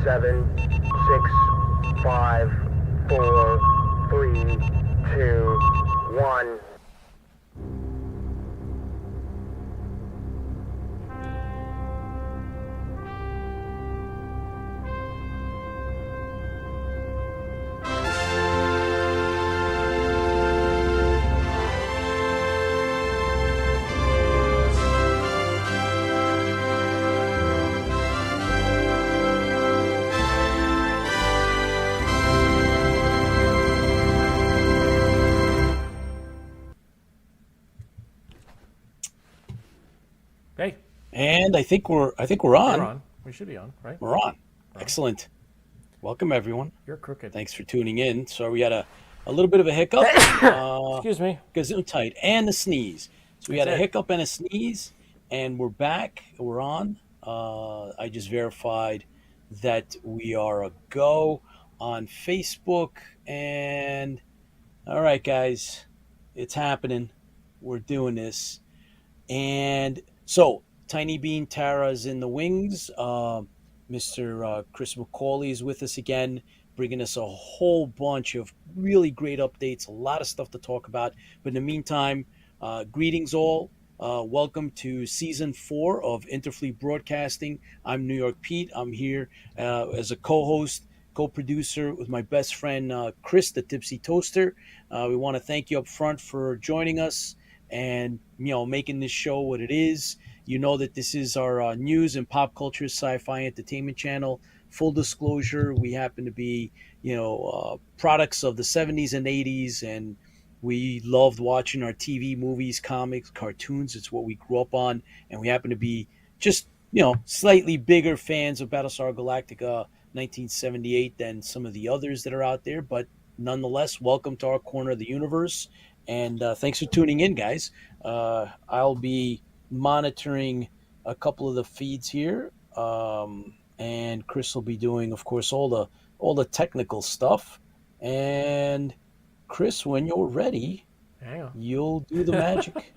7, 6, 5, 4, 3, 2, 1. Hey, And I think we're on. we're on. We should be on, right? We're on. Excellent. Welcome everyone. You're crooked. Thanks for tuning in. So we had a little bit of a hiccup. Excuse me. Gesundheit and a sneeze. So we had a That's it. hiccup and a sneeze, and we're back. We're on. I just verified that we are a go on Facebook. And all right, guys, it's happening. We're doing this. And so, Tiny Bean Tara is in the wings. Mr. Chris McAuley is with us again, bringing us a whole bunch of really great updates, a lot of stuff to talk about. But in the meantime, greetings all. Welcome to Season 4 of Interfleet Broadcasting. I'm New York Pete. I'm here as a co-host, co-producer with my best friend, Chris, the Tipsy Toaster. We want to thank you up front for joining us and making this show what it is. You know that this is our news and pop culture sci-fi entertainment channel. Full disclosure, we happen to be products of the 70s and 80s, and we loved watching our TV, movies, comics, cartoons. It's what we grew up on, and we happen to be just slightly bigger fans of Battlestar Galactica 1978 than some of the others that are out there. But nonetheless, welcome to our corner of the universe. And thanks for tuning in, guys. I'll be monitoring a couple of the feeds here, and Chris will be doing, of course, all the technical stuff. And Chris, when you're ready, Hang on. you'll do the magic.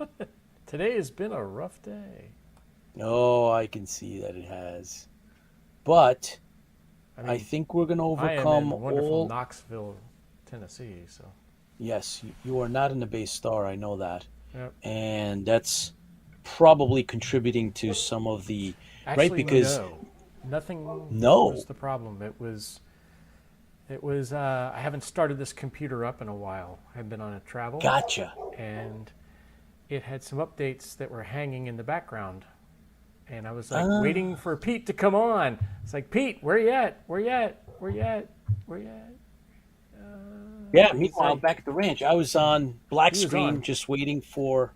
Today has been a rough day. Oh, I can see that it has, but I think we're going to I am overcome in wonderful all. Knoxville, Tennessee. So Yes, you are not in the base star. I know that. Yep. And that's probably contributing to some of the Actually, right because no, nothing No. was the problem. It was. I haven't started this computer up in a while. I've been on a travel, gotcha. and it had some updates that were hanging in the background, and I was like Ah. waiting for Pete to come on. It's like, Pete, where you at? Where you at? Where you at? Where you at? Yeah. Meanwhile, back at the ranch, I was on black He was screen, on. just waiting for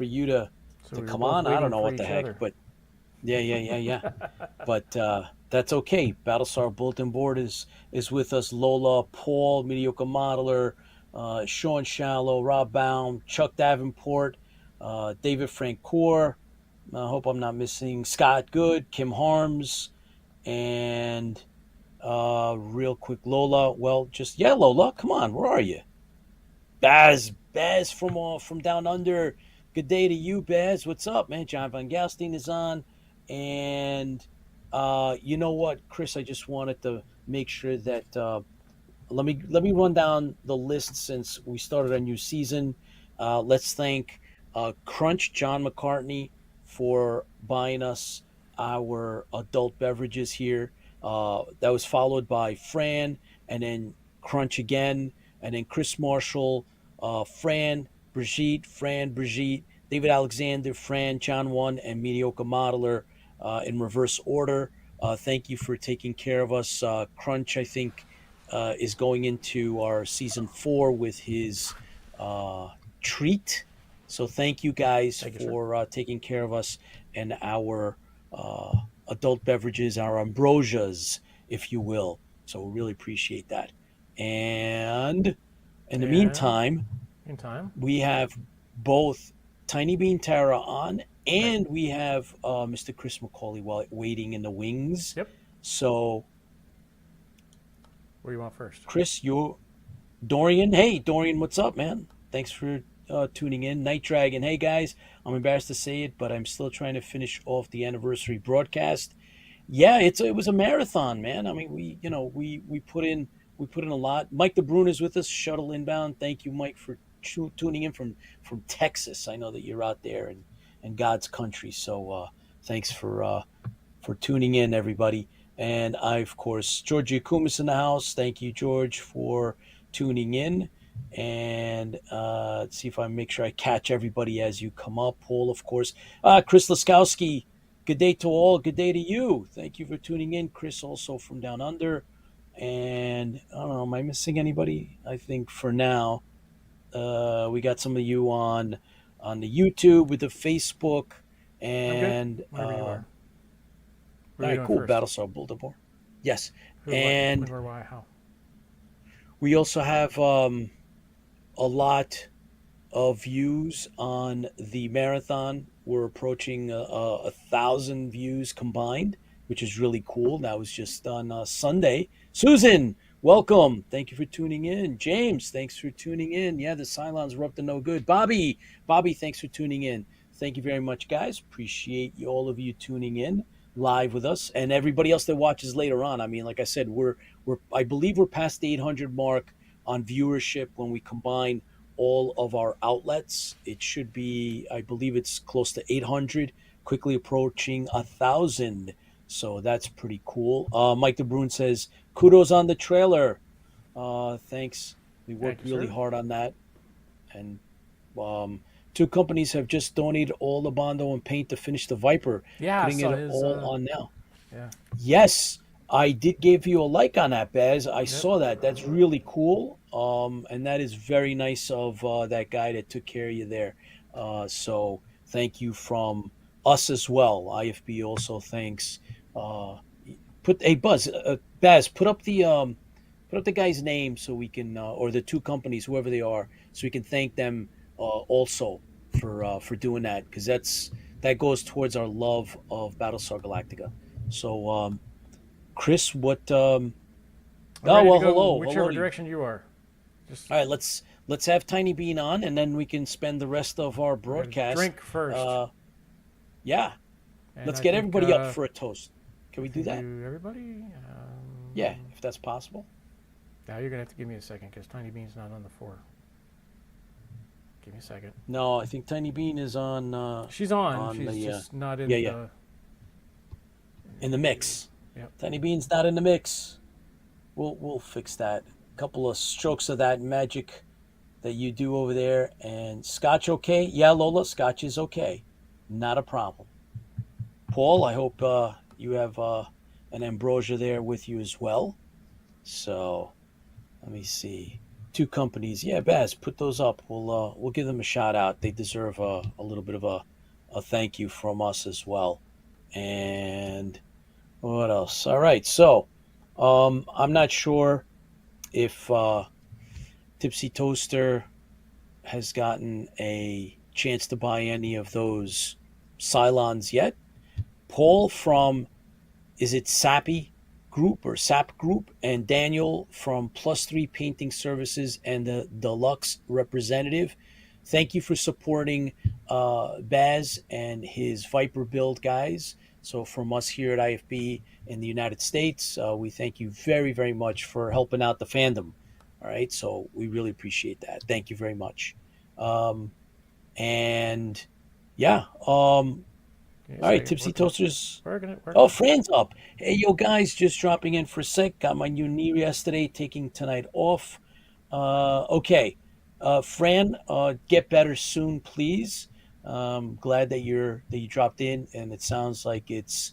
you to So we were come both on. I waiting don't know for what the each heck, other. but yeah. But that's okay. Battlestar Bulletin Board is with us. Lola, Paul, Mediocre Modeler, Sean Shallow, Rob Baum, Chuck Davenport, David Francoeur. I hope I'm not missing Scott Good, Kim Harms, and real quick, Lola. Well, Lola, come on, where are you? Baz from down under. Good day to you, Baz. What's up, man? John Van Galstein is on, and you know what, Chris? I just wanted to make sure that let me run down the list since we started a new season. Let's thank Crunch John McCartney for buying us our adult beverages here. That was followed by Fran, and then Crunch again, and then Chris Marshall, Fran, Brigitte, David Alexander, Fran, John 1, and Mediocre Modeler in reverse order. Thank you for taking care of us. Crunch, I think, is going into our season 4 with his treat. So thank you guys for taking care of us and our adult beverages, our ambrosias, if you will. So we really appreciate that. And in the meantime, we have both Tiny Bean Tara on, and we have Mr. Chris McAuley waiting in the wings. Yep. So, What do you want first? Chris, you're Dorian. Hey, Dorian, what's up, man? Thanks for tuning in. Night Dragon. Hey, guys, I'm embarrassed to say it, but I'm still trying to finish off the anniversary broadcast. Yeah, it was a marathon, man. I mean, we put in a lot. Mike DeBrun is with us, shuttle inbound. Thank you, Mike, for tuning in from Texas. I know that you're out there in God's country, so thanks for tuning in, everybody. And I, of course, George Yakumis in the house. Thank you, George, for tuning in. And let's see if I make sure I catch everybody as you come up. Paul, of course. Chris Laskowski, good day to all. Good day to you. Thank you for tuning in. Chris, also from down under. And I don't know, am I missing anybody? I think for now, we got some of you on the YouTube with the Facebook. I'm good. And Whenever you are. Who all are you right, doing cool. first? Battlestar Baltimore. Yes. Who, what, when, And where, why, how? we also have a lot of views on the marathon. We're approaching 1,000 views combined, which is really cool. That was just on Sunday. Susan, welcome. Thank you for tuning in. James, thanks for tuning in. Yeah, the Cylons were up to no good. Bobby, thanks for tuning in. Thank you very much, guys. Appreciate all of you tuning in live with us, and everybody else that watches later on. I mean, like I said, I believe we're past the 800 mark on viewership when we combine all of our outlets. It should be, I believe it's close to 800, quickly approaching 1,000. So that's pretty cool. Mike DeBrun says, kudos on the trailer. Thanks. We worked Thank you, really sir. hard on that. And two companies have just donated all the Bondo and paint to finish the Viper, Yeah, I putting saw it his. all on now. Yeah. Yes, I did give you a like on that, Baz. I Yep. saw that. That's really cool. And that is very nice of that guy that took care of you there. So thank you from us as well. IFB also thanks. Uh, Baz, put up the guy's name so we can, or the two companies, whoever they are, so we can thank them also for doing that, because that goes towards our love of Battlestar Galactica. So, Chris, what? I'm Oh ready to well, go hello whichever to you. direction you are. Just All right, let's have Tiny Bean on, and then we can spend the rest of our we're gonna broadcast. drink first, Uh, yeah, and let's I get think everybody up for a toast. Can we if do you that? do everybody, Yeah, if that's possible. now you're gonna have to give me a second because Tiny Bean's not on the floor. Give me a second. No, I think Tiny Bean is She's on. on She's the just not yeah, in yeah, in the mix. Yep. Tiny Bean's not in the mix. We'll fix that. A couple of strokes of that magic that you do over there. And Scotch okay? Yeah, Lola, Scotch is okay. Not a problem. Paul, I hope you have an ambrosia there with you as well. So let me see. Two companies. Yeah, Baz, put those up. We'll give them a shout out. They deserve a little bit of a thank you from us as well. And what else? All right. So I'm not sure if Tipsy Toaster has gotten a chance to buy any of those Cylons yet. Paul from, is it Sappy Group or Sap Group, and Daniel from Plus Three Painting Services and the Deluxe Representative. Thank you for supporting Baz and his Viper build, guys. So from us here at IFB in the United States, we thank you very, very much for helping out the fandom. All right, so we really appreciate that. Thank you very much. Um, and yeah, Give me a all right, second. Tipsy Toasters. Working it. Oh, Working it. Fran's up. Hey, yo, guys, just dropping in for a sec. Got my new knee yesterday, taking tonight off. Okay. Fran, get better soon, please. Glad that you dropped in, and it sounds like it's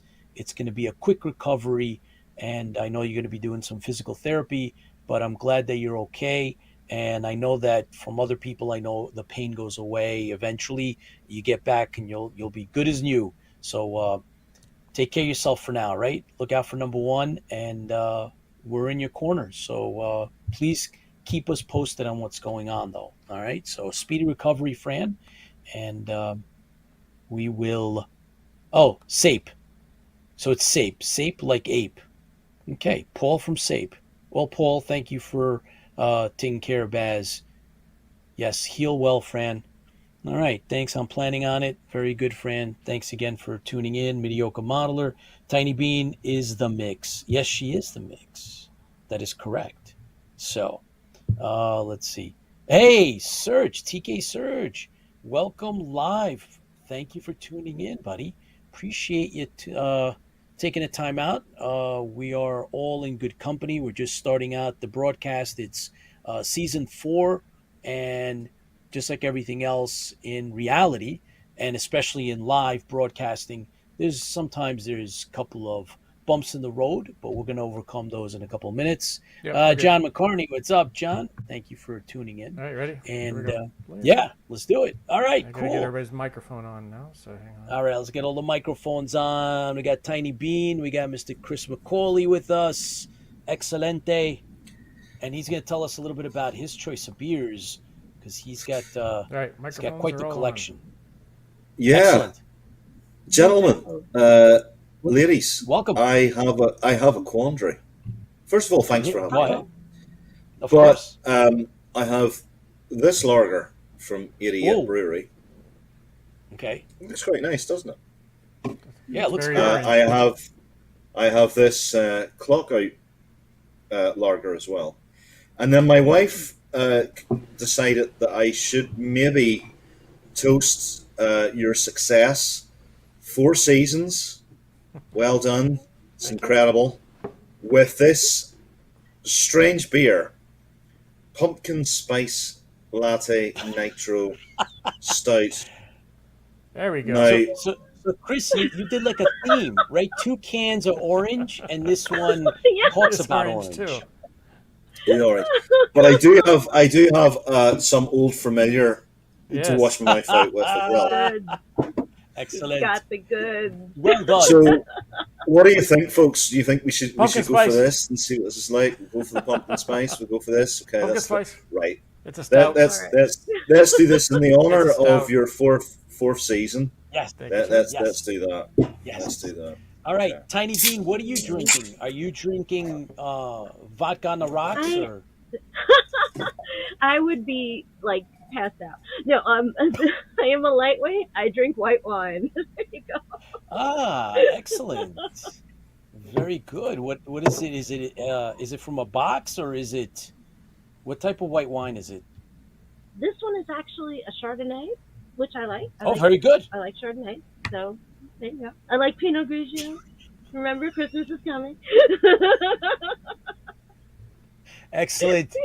going to be a quick recovery. And I know you're going to be doing some physical therapy, but I'm glad that you're okay. And I know that from other people, I know the pain goes away eventually. You get back, and you'll be good as new. So take care of yourself for now, right? Look out for number one, and we're in your corner. So please keep us posted on what's going on, though. All right. So speedy recovery, Fran, and we will. Oh, Sape. So it's Sape. Sape like ape. Okay, Paul from Sape. Well, Paul, thank you for taking care of Baz. Yes, heal well, Fran. All right. Thanks. I'm planning on it. Very good, Fran. Thanks again for tuning in. Mediocre Modeler. Tiny Bean is the mix. Yes, she is the mix. That is correct. So, let's see. Hey, Serge, TK Serge. Welcome live. Thank you for tuning in, buddy. Appreciate you taking the time out. We are all in good company. We're just starting out the broadcast. It's season 4, and just like everything else in reality, and especially in live broadcasting, sometimes there's a couple of bumps in the road, but we're going to overcome those in a couple of minutes. Yep, John McCarney, what's up, John? Thank you for tuning in. All right, ready? Here we And go. yeah, let's do it. All right, I gotta cool. get everybody's microphone on now, so hang on. All right, let's get all the microphones on. We got Tiny Bean. We got Mr. Chris McAuley with us. Excelente. And he's going to tell us a little bit about his choice of beers because he's got All right, he's microphones got quite are the all collection. Yeah, Excellent. gentlemen, ladies, Welcome. I have a quandary. First of all, thanks for having Go me. ahead. Of But course. I have this lager from 88 Whoa. Brewery. Okay. It's quite nice, doesn't it? Yeah, it looks Very good. orange. I have this clock out lager as well, and then my wife decided that I should maybe toast your success. 4 seasons, well done. It's incredible. With this strange beer, pumpkin spice latte nitro stout. There we go. Now, So Chris, you did like a theme, right? 2 cans of orange, and this one talks It's about orange, orange. too. yeah, all right. But I do have some old familiar Yes. to wash my mouth out with as well. Good. Excellent. Got the good. Well done. So, what do you think, folks? Do you think we should Pumpkin go for spice. this and see what this is like? We'll go for the pumpkin spice. We'll go for this. Okay, Pumpkin that's spice. right. It's a stout. Let's do this in the honor It's a stout. of your fourth season. Yes. Thank you, sir. Let's Yes. do that. Yes. Let's do that. All right, Okay. Tiny Bean, what are you drinking? Are you drinking vodka on the rocks? I- Or? I would be like passed out. No, I am a lightweight. I drink white wine. There you go. Ah, excellent. Very good. What is it? Is it from a box or is it what type of white wine is it? This one is actually a Chardonnay, which I like. Oh, very good. I like Chardonnay. So there you go. I like Pinot Grigio. Remember, Christmas is coming. Excellent.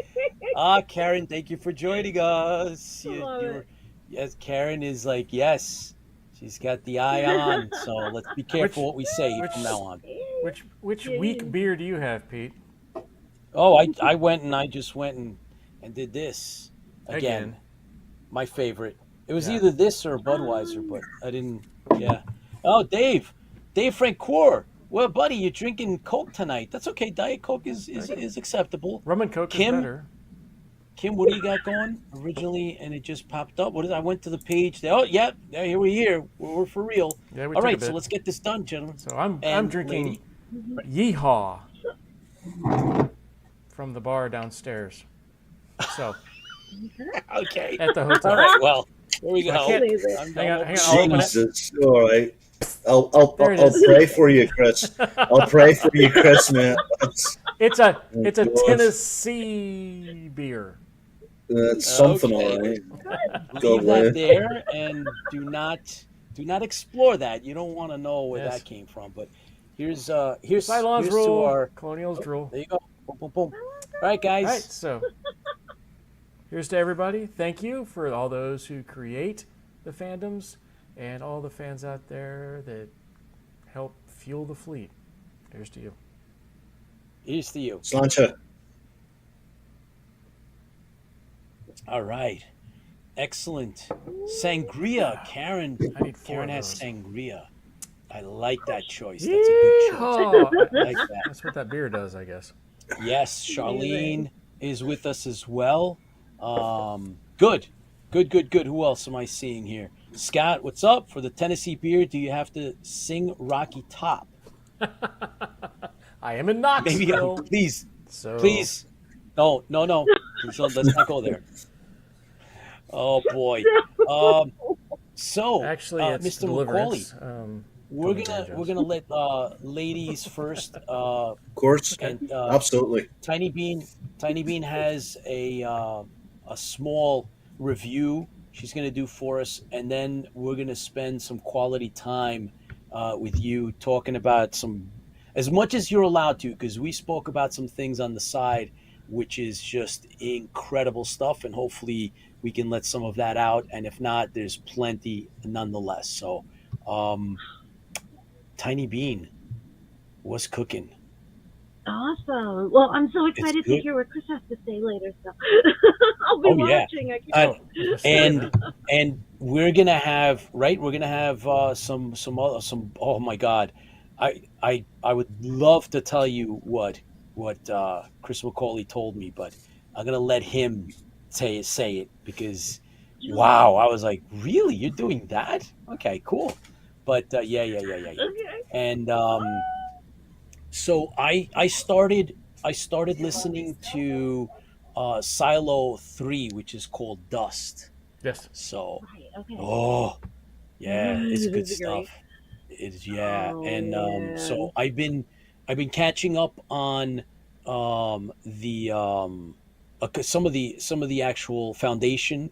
Karen, thank you for joining us. Love it. Yes, Karen is like, yes, she's got the eye on. So let's be careful what we say which- from now on. Which Yeah. weak beer do you have, Pete? Oh, I just went and did this again. My favorite. It was Yeah. either this or Budweiser, but I didn't. Yeah. Oh, Dave Francoeur. Well, buddy, you're drinking Coke tonight. That's okay. Diet Coke is acceptable. Rum and Coke Kim? is better. Kim, what do you got going originally? And it just popped up. What is? I went to the page. Oh, yeah. Here we're here. We're for real. Yeah, we All took a right, bit. so let's get this done, gentlemen. So I'm And drinking lady. Yeehaw from the bar downstairs. So Okay. at the hotel. All right. Well, there we go. I can't- Amazing. I'm Hang on, done. hang on. I'll open it. Jesus, all right. I'll There it I'll is. pray for you, Chris. I'll pray for you, Chris, man. It's a God. Tennessee beer. That's something, Okay. all right. Leave Go that away. there and do not explore that. You don't want to know where Yes. that came from. But here's here's Cylon's to rule. our. Colonial's drool. There you go. Boom, boom, boom. All right, guys. All right, so here's to everybody. Thank you for all those who create the fandoms and all the fans out there that help fuel the fleet. Here's to you. Here's to you. Slancha. All right. Excellent. Sangria. Karen. I need 4 Karen of has those. sangria. I like that choice. That's a good choice. Yeehaw! I like that. That's what that beer does, I guess. Yes, Charlene is with us as well. Good. Who else am I seeing here? Scott, what's up? For the Tennessee beer, do you have to sing Rocky Top? I am in Knoxville. Maybe, please. So No. Please, let's not go there. Oh, boy. Um, so, Actually, it's Mr. McAuley, Deliverance. we're Tony gonna Banjos. let ladies first. Of course, And absolutely. Tiny Bean has a small review she's gonna do for us, and then we're gonna spend some quality time with you talking about some as much as you're allowed to, because we spoke about some things on the side, which is just incredible stuff, and hopefully we can let some of that out. And if not, there's plenty nonetheless. So, um, Tiny Bean, what's cooking? Awesome. Well, I'm so It's excited to good. hear what Chris has to say later. So I'll be Oh yeah. watching. I can't Uh, wait. Let's do and that. and we're gonna have some other some oh my god, I would love to tell you what Chris McCauley told me, but I'm gonna let him say it because wow, I was like, really, you're doing that? Okay, cool. But yeah. Okay. And so I started listening to Silo 3, which is called Dust. Yes. So, Right. Okay. oh, yeah, it's good Is it stuff. great? It is, yeah. Oh And so man. I've been catching up on the some of the actual Foundation,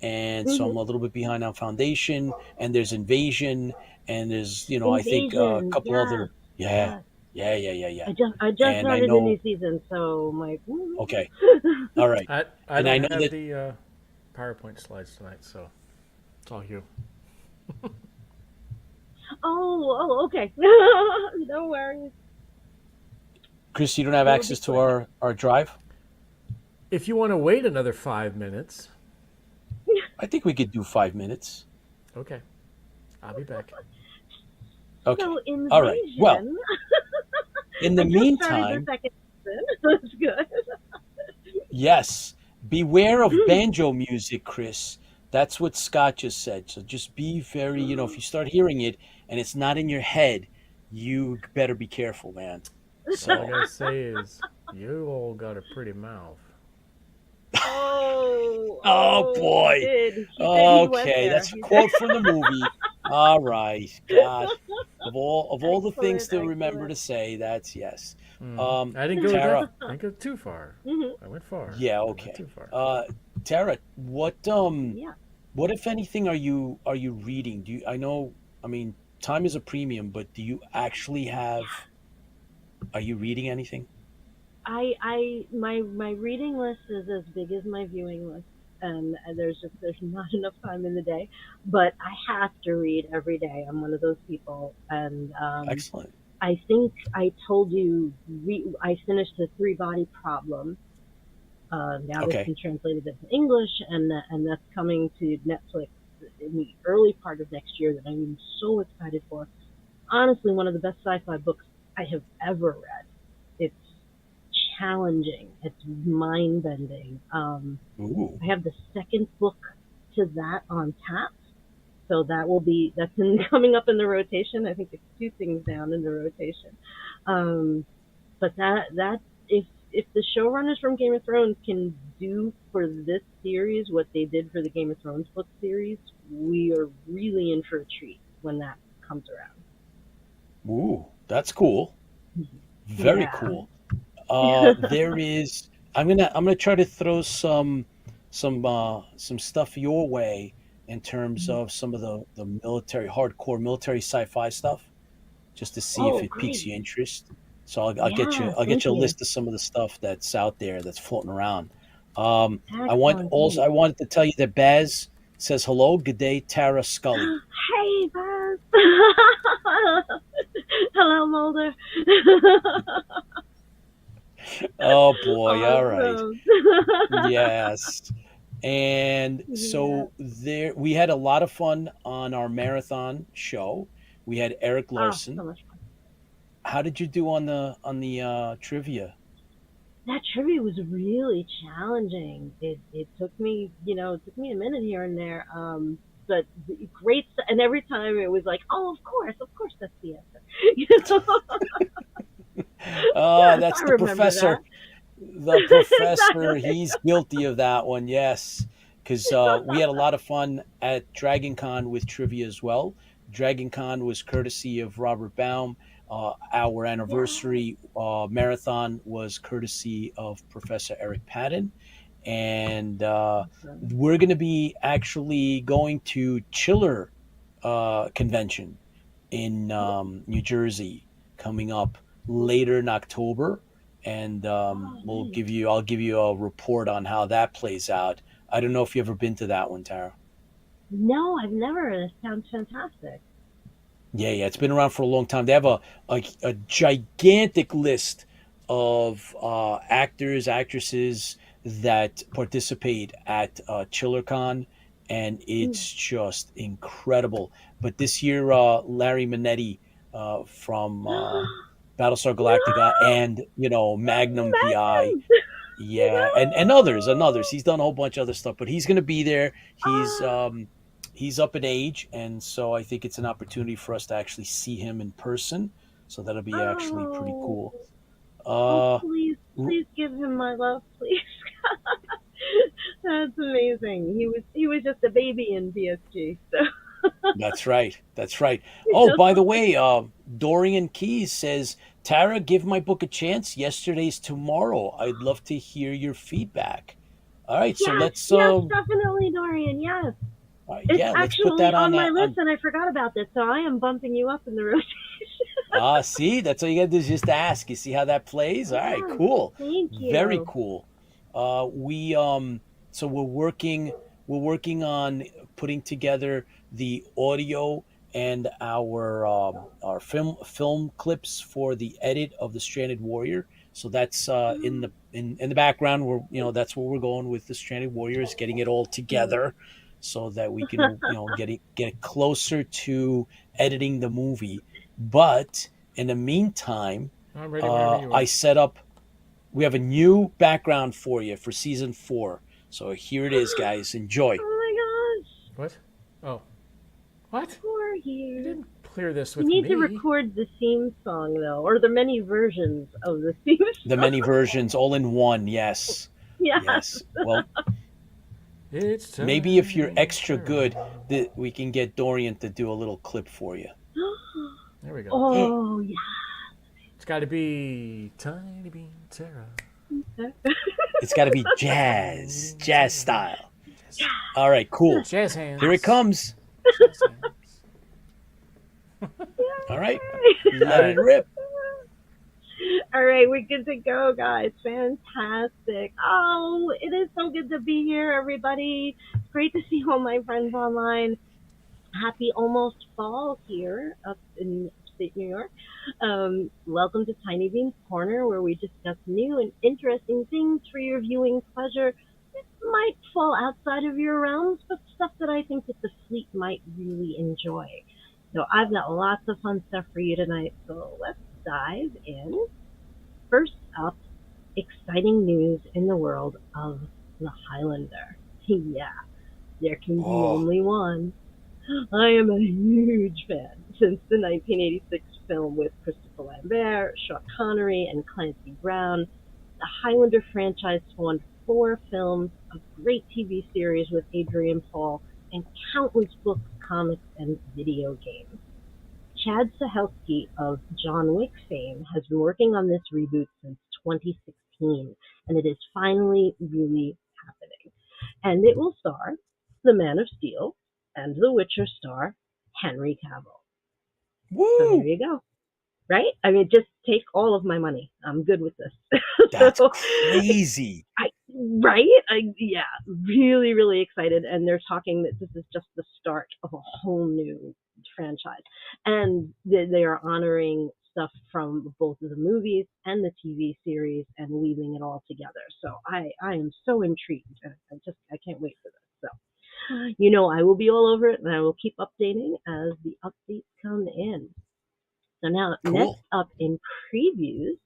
and so I'm Hmm. a little bit behind on Foundation. And there's Invasion, and there's I think a Invasion. couple Yes. other, yeah, Yes. Yeah. I just And I started the new know, season, so I'm like, okay, all right, I and I don't know have that. the PowerPoint slides tonight, so it's all you. okay. No worries. Chris, you don't have It will be access to quick. our drive. If you want to wait another 5 minutes, I think we could do 5 minutes. okay, I'll be back. Okay, So all right. Well, Invasion. in the I just started the meantime, second season. That's good. yes, beware of banjo music, Chris. That's what Scott just said. So just be very, if you start hearing it and it's not in your head, you better be careful, man. All I So, gotta say is, you all got a pretty mouth. oh He boy. did. He went Okay, there. that's a quote from the movie. All right, God, of all the things Excellent, to remember to excellent. say, that's yes. I didn't go that. Tara, I didn't go too far. Hmm. I went far, yeah, but not okay. too far. Tara, Yeah. what if anything are you reading? I know, I mean, time is a premium, but do you actually are you reading anything? My reading list is as big as my viewing list, and there's not enough time in the day, but I have to read every day. I'm one of those people, and Excellent. I think I told you I finished the Three Body Problem. Now that's Okay. been translated into English, and that's coming to Netflix in the early part of next year. That I'm so excited for. Honestly, one of the best sci-fi books I have ever read. It's challenging. It's mind bending. Ooh. I have the second book to that on tap, so that's coming up in the rotation. I think it's two things down in the rotation. But that if the showrunners from Game of Thrones can do for this series what they did for the Game of Thrones book series, we are really in for a treat when that comes around. Ooh, that's cool. Very Yeah. cool. There is. I'm gonna try to throw some stuff your way in terms of some of the military, hardcore military sci-fi stuff, just to see if Oh, it piques great. your interest. So I'll get you Yeah, I'll get thank you a you. list of some of the stuff that's out there that's floating around. Excellent, I thanks. wanted to tell you that Baz says hello, good day, Tara Scully. Hey, Buzz. Hello, Mulder. Oh boy, all right. Awesome. Yes. And Yeah. so there we had a lot of fun on our marathon show. We had Eric Oh, so Larson. much fun. How did you do on the trivia? That trivia was really challenging. It took me, it took me a minute here and there. But great, and every time it was like, oh, of course, that's the answer. You Yes, That's I the remember that. professor. The professor, Exactly. he's guilty of that one. Yes. because we had a lot of fun at Dragon Con with trivia as well. Dragon Con was courtesy of Robert Baum. Our anniversary marathon was courtesy of Professor Eric Patton. And we're going to be actually going to Chiller Convention in New Jersey coming up later in October. And I'll give you a report on how that plays out. I don't know if you've ever been to that one, Tara. No, I've never. It sounds fantastic. Yeah, it's been around for a long time. They have a gigantic list of actors, actresses that participate at ChillerCon, and it's just incredible. But this year, Larry Manetti from Battlestar Galactica and Magnum PI, Magnum! yeah, No! and others. He's done a whole bunch of other stuff, but he's going to be there. He's up in age, and so I think it's an opportunity for us to actually see him in person. So that'll be actually pretty cool. Please give him my love, please. That's amazing. He was just a baby in PSG. So. That's right. Oh, by the way, Dorian Keys says, Tara, give my book a chance. Yesterday's tomorrow. I'd love to hear your feedback. All right, so let's. Yes, definitely, Dorian. Yes. It's let's actually put that on my list, and I forgot about this, so I am bumping you up in the rotation. See, that's all you got to do is just ask. You see how that plays? All right, cool. Thank you. Very cool. So we're working on putting together the audio and our film clips for the edit of the Stranded Warrior. So that's in the background. That's where we're going with the Stranded Warriors, getting it all together, so that we can get it closer to editing the movie. But in the meantime, I set up. We have a new background for you for season 4. So here it is, guys. Enjoy. Oh my gosh! What? Oh, what? Poor you. You didn't clear this with me. You need to record the theme song though, or the many versions of the theme song. The many versions, all in one. Yes. Yes. Well. Maybe if you're extra good, we can get Dorian to do a little clip for you. There we go. Oh, yeah. It's got to be Tiny Bean Tara. It's got to be jazz style. All right, cool. Jazz hands. Here it comes. All right, let it rip. All right, we're good to go, guys. Fantastic. Oh, it is so good to be here, everybody. It's great to see all my friends online. Happy almost fall here up in upstate New York. Welcome to Tiny Bean's Corner, where we discuss new and interesting things for your viewing pleasure. It might fall outside of your realms, but stuff that I think that the fleet might really enjoy. So I've got lots of fun stuff for you tonight, so let's dive in. First up, exciting news in the world of the Highlander. Yeah, there can be only one. I am a huge fan since the 1986 film with Christopher Lambert, Sean Connery, and Clancy Brown. The Highlander franchise spawned 4 films, a great TV series with Adrian Paul, and countless books, comics, and video games. Chad Stahelski of John Wick fame has been working on this reboot since 2016, and it is finally really happening. And it will star the Man of Steel and the Witcher star Henry Cavill. Woo! So there you go. Right? I mean, just take all of my money. I'm good with this. That's crazy. Right? Yeah, really, really excited. And they're talking that this is just the start of a whole new franchise. And they are honoring stuff from both of the movies and the TV series and weaving it all together. So I am so intrigued. I can't wait for this. So, I will be all over it, and I will keep updating as the updates come in. So now, Next up in previews,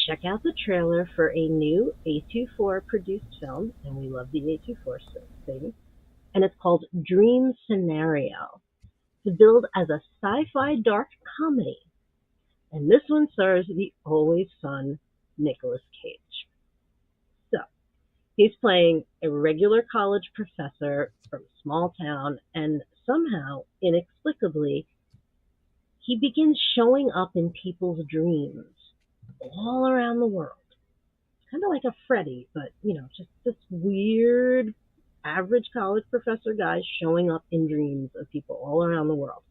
check out the trailer for a new A24 produced film, and we love the A24 thing, and it's called Dream Scenario. It's billed as a sci-fi dark comedy, and this one stars the always fun Nicolas Cage. So, He's playing a regular college professor from a small town, and somehow, inexplicably, he begins showing up in people's dreams all around the world. Kind of like a Freddy, but, just this weird, average college professor guy showing up in dreams of people all around the world.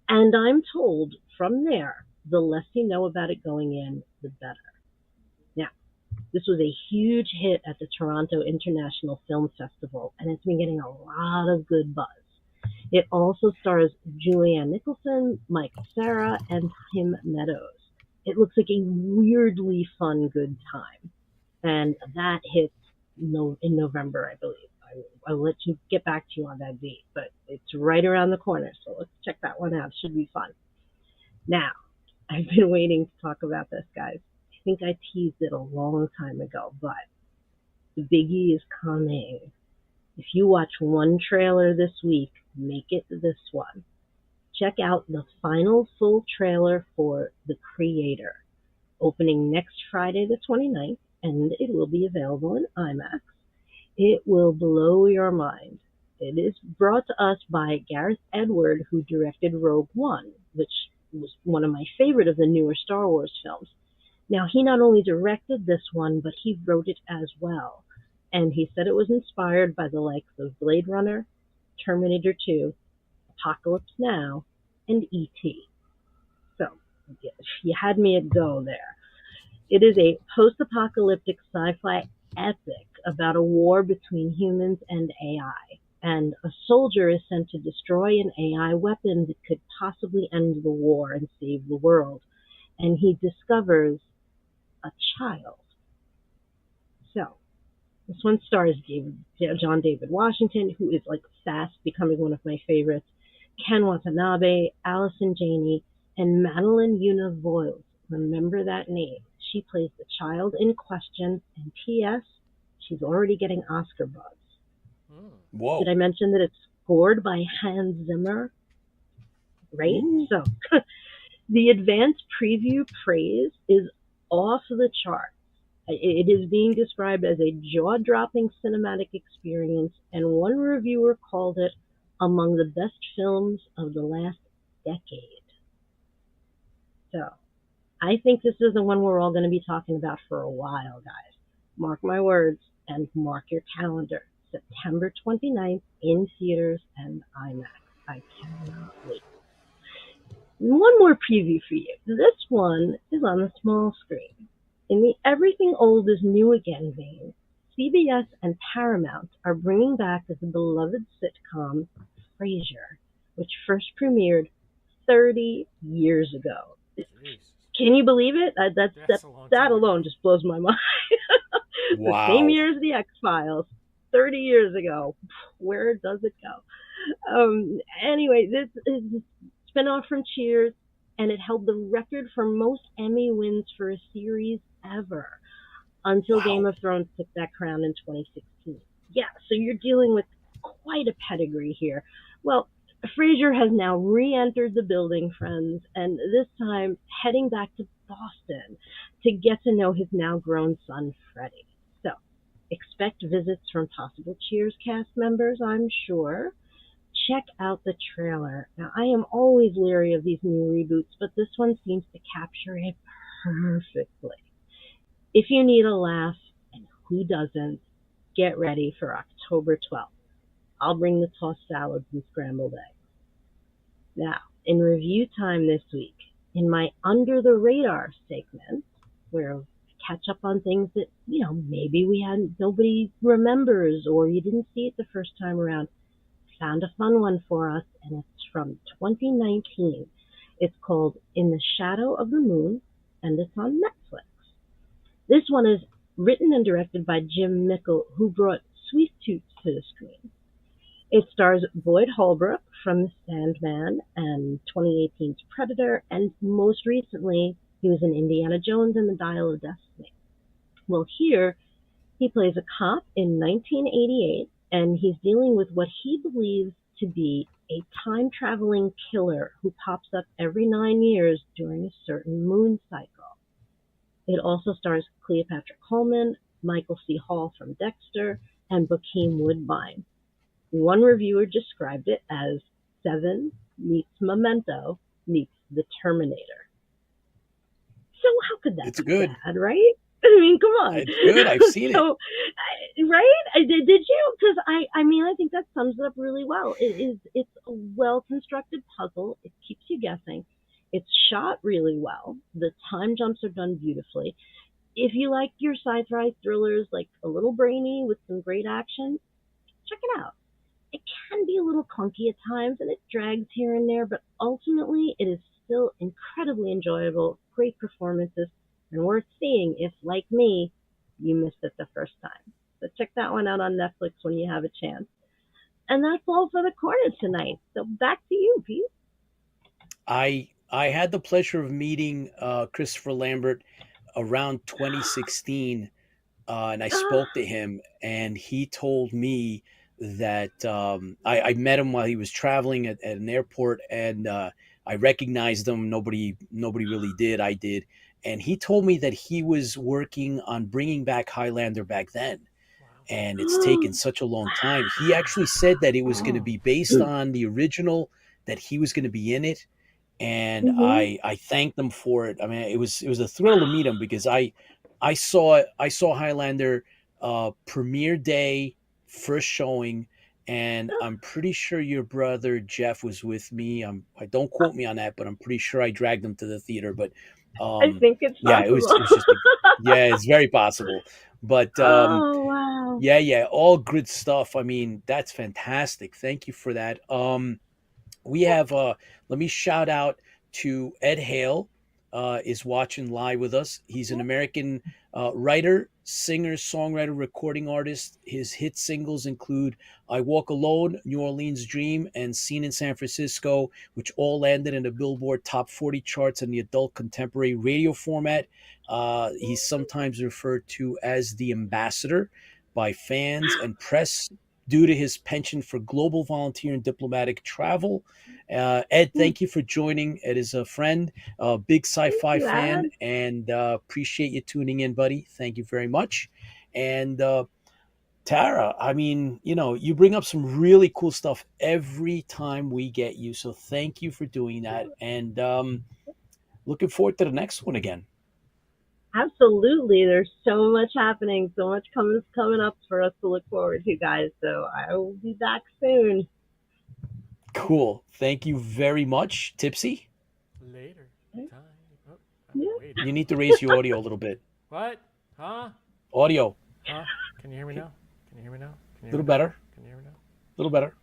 And I'm told from there, the less you know about it going in, the better. Now, this was a huge hit at the Toronto International Film Festival, and it's been getting a lot of good buzz. It also stars Julianne Nicholson, Michael Cera, and Tim Meadows. It looks like a weirdly fun, good time. And that hits in November, I believe. I'll let you get back to you on that date, but it's right around the corner, so let's check that one out. It should be fun. Now, I've been waiting to talk about this, guys. I think I teased it a long time ago, but the biggie is coming. If you watch one trailer this week, make it this one. Check out the final full trailer for The Creator, opening next Friday the 29th, and it will be available in IMAX. It will blow your mind. It is brought to us by Gareth Edward, who directed Rogue One, which was one of my favorite of the newer Star Wars films. Now, he not only directed this one, but he wrote it as well. And he said it was inspired by the likes of Blade Runner, Terminator 2, Apocalypse Now, and E.T. So, you had me at go there. It is a post-apocalyptic sci-fi epic about a war between humans and AI. And a soldier is sent to destroy an AI weapon that could possibly end the war and save the world. And he discovers a child. So, this one stars John David Washington, who is like fast becoming one of my favorites, Ken Watanabe, Allison Janney, and Madeline Yuna Voiles. Remember that name. She plays the child in question, and P.S., she's already getting Oscar buzz. Whoa. Did I mention that it's scored by Hans Zimmer? Right? Ooh. So, the advanced preview praise is off the charts. It is being described as a jaw-dropping cinematic experience, and one reviewer called it among the best films of the last decade. So, I think this is the one we're all going to be talking about for a while, guys. Mark my words and mark your calendar. September 29th in theaters and IMAX. I cannot wait. One more preview for you. This one is on the small screen. In the Everything Old is New Again vein, CBS and Paramount are bringing back the beloved sitcom Frasier, which first premiered 30 years ago. Jeez. Can you believe it? That alone just blows my mind. Wow. The same year as the X-Files, 30 years ago. Where does it go? Anyway, this is a spinoff from Cheers, and it held the record for most Emmy wins for a series ever until Game of Thrones took that crown in 2016. Yeah, so you're dealing with quite a pedigree here. Well, Frasier has now re-entered the building, friends, and this time heading back to Boston to get to know his now grown son, Freddie. So, expect visits from possible Cheers cast members, I'm sure. Check out the trailer. Now, I am always leery of these new reboots, but this one seems to capture it perfectly. If you need a laugh, and who doesn't, get ready for October 12th. I'll bring the tossed salads and scrambled eggs. Now, in review time this week, in my Under the Radar segment, where I catch up on things that, maybe nobody remembers or you didn't see it the first time around, found a fun one for us, and it's from 2019. It's called In the Shadow of the Moon, and it's on Netflix. This one is written and directed by Jim Mickle, who brought Sweet Tooth to the screen. It stars Boyd Holbrook from The Sandman and 2018's Predator, and most recently, he was in Indiana Jones and the Dial of Destiny. Well, here, he plays a cop in 1988, and he's dealing with what he believes to be a time-traveling killer who pops up every 9 years during a certain moon cycle. It also stars Cleopatra Coleman, Michael C. Hall from Dexter, and Bokeem Woodbine. One reviewer described it as Seven meets Memento meets The Terminator. So how could that It's be good. bad, right? I mean, come on. It's good. I've seen it. Right? Did you? Because I think that sums it up really well. It's a well-constructed puzzle. It keeps you guessing. It's shot really well. The time jumps are done beautifully. If you like your sci-fi thrillers, like a little brainy with some great action, check it out. It can be a little clunky at times and it drags here and there, but ultimately it is still incredibly enjoyable, great performances, and worth seeing if, like me, you missed it the first time. So check that one out on Netflix when you have a chance. And that's all for the corner tonight. So back to you, Pete. I had the pleasure of meeting Christopher Lambert around 2016, and I spoke to him, and he told me that I met him while he was traveling at an airport, and I recognized him. Nobody really did. I did, and he told me that he was working on bringing back Highlander back then. And it's taken such a long time. He actually said that it was going to be based on the original, that he was going to be in it, and I thanked them for it. I mean, it was a thrill to meet him because I saw Highlander premiere day, first showing, and I'm pretty sure your brother Jeff was with me. I don't quote me on that, but I'm pretty sure I dragged him to the theater. But I think it's possible. yeah, it was just it's very possible. But oh wow. yeah, all good stuff. I mean, that's fantastic. Thank you for that. We have let me shout out to Ed Hale, is watching live with us. He's an American writer, singer, songwriter, recording artist. His hit singles include I Walk Alone, New Orleans Dream, and Seen in San Francisco, which all landed in the Billboard Top 40 charts in the adult contemporary radio format. He's sometimes referred to as the ambassador by fans and press due to his penchant for global volunteer and diplomatic travel. Ed, thank you for joining. Ed is a friend, a big sci-fi fan, and appreciate you tuning in, buddy. Thank you very much. And Tara, I mean, you bring up some really cool stuff every time we get you. So thank you for doing that. And looking forward to the next one again. Absolutely. There's so much happening, so much coming up for us to look forward to, guys. So I will be back soon. Cool. Thank you very much. Tipsy? Later. Yeah. You need to raise your audio a little bit. What? Huh? Audio. Huh? Can you hear me now? Can you hear me now? A little better. Can you hear me now? A little better.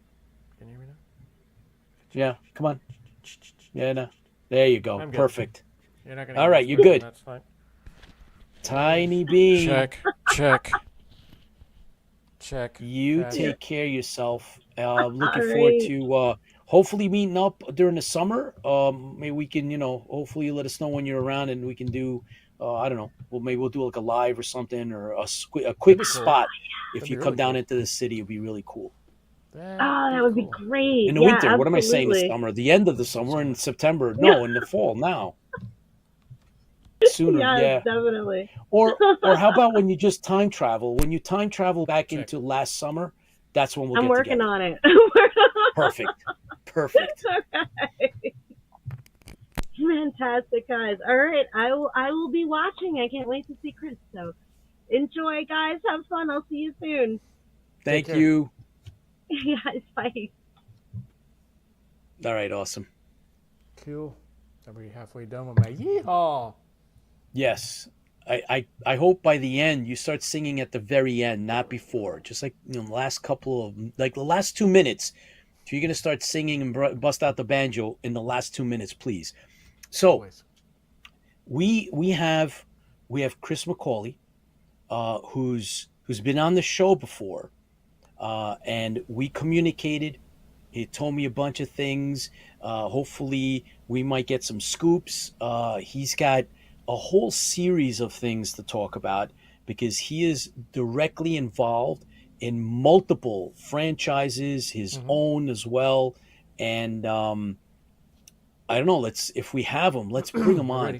Can you hear me now? Yeah. Come on. Yeah. No. There you go. Perfect. You're not gonna all right. You're good. That's fine. Tiny Bean. Check. You take care of yourself. Looking forward to hopefully meeting up during the summer. Maybe we can, hopefully you let us know when you're around and we can do, I don't know. Maybe we'll do like a live or something, or a quick spot. If you come down into the city, it'd be really cool. That would be great. In the winter. Absolutely. What am I saying? The summer? The end of the summer. We're in September. No, in the fall now. Sooner, yeah, definitely. Or how about when you just time travel? When you time travel back into last summer, that's when we'll I'm get working together. on it. Perfect. Okay. Fantastic, guys. All right, I will be watching. I can't wait to see Chris. So enjoy, guys. Have fun. I'll see you soon. Thank you. Yes, bye. All right, awesome. Cool. Are we halfway done with my yeehaw? Yes. I hope by the end you start singing at the very end, not before. Just like the last couple of, like the last 2 minutes. So you're gonna start singing and bust out the banjo in the last 2 minutes, please. So Always. we have Chris McAuley, who's been on the show before, and we communicated. He told me a bunch of things. Hopefully we might get some scoops. He's got a whole series of things to talk about because he is directly involved in multiple franchises, his own as well. And I don't know, if we have him, let's bring him on.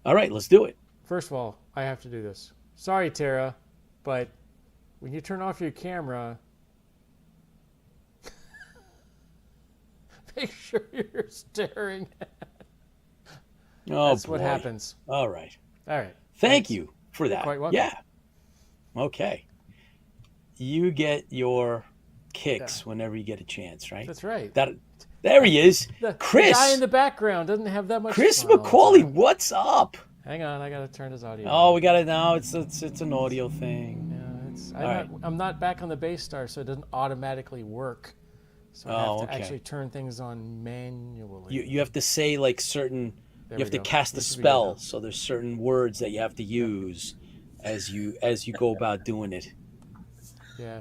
All right, let's do it. First of all, I have to do this. Sorry, Tara. But when you turn off your camera, make sure you're staring. Oh, That's boy. what happens. All right. All right. Thank Thanks. you for that. quite welcome. Yeah. Okay. You get your kicks whenever you get a chance, right? That's right. There he is. The Chris. guy in the background doesn't have that much Chris fun all the McAuley, time. what's up? Hang on, I gotta turn his audio. Oh, we got it now. It's an audio thing. Yeah, I'm not back on the base star, so it doesn't automatically work. So I have to actually turn things on manually. You have to say like certain. There you have we to go. cast a This should be good spell, now. so there's certain words that you have to use as you go about doing it. Yeah.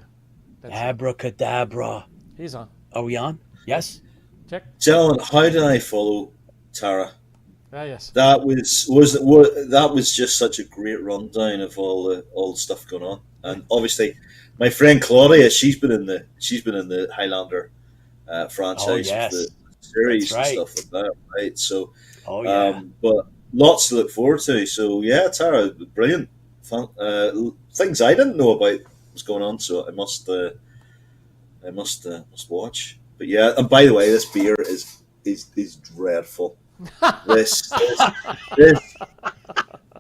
That's it. Abracadabra. He's on. Are we on? Yes. Check. Gentlemen, how did I follow Tara? Ah, yes. That was just such a great rundown of all the stuff going on, and obviously, my friend Claudia, she's been in the Highlander franchise yes. for the series That's right. and stuff like that, right? So, Oh yeah. but lots to look forward to. So yeah, Tara, brilliant. Fun, things I didn't know about was going on, so I must watch. But yeah, and by the way, this beer is dreadful. This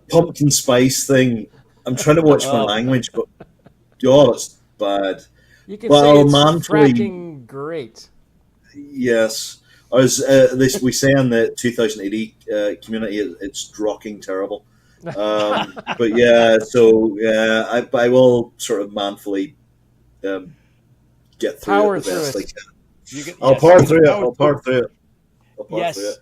pumpkin spice thing. I'm trying to watch my language, but God, it's bad. You can But say I'll it's manfully- fracking great. Yes, I was. We say in the 2080 community, it's drocking terrible. But yeah, so yeah, I will sort of manfully get through Power it the through best it. I can. I'll power through it. I'll power through it. Yes.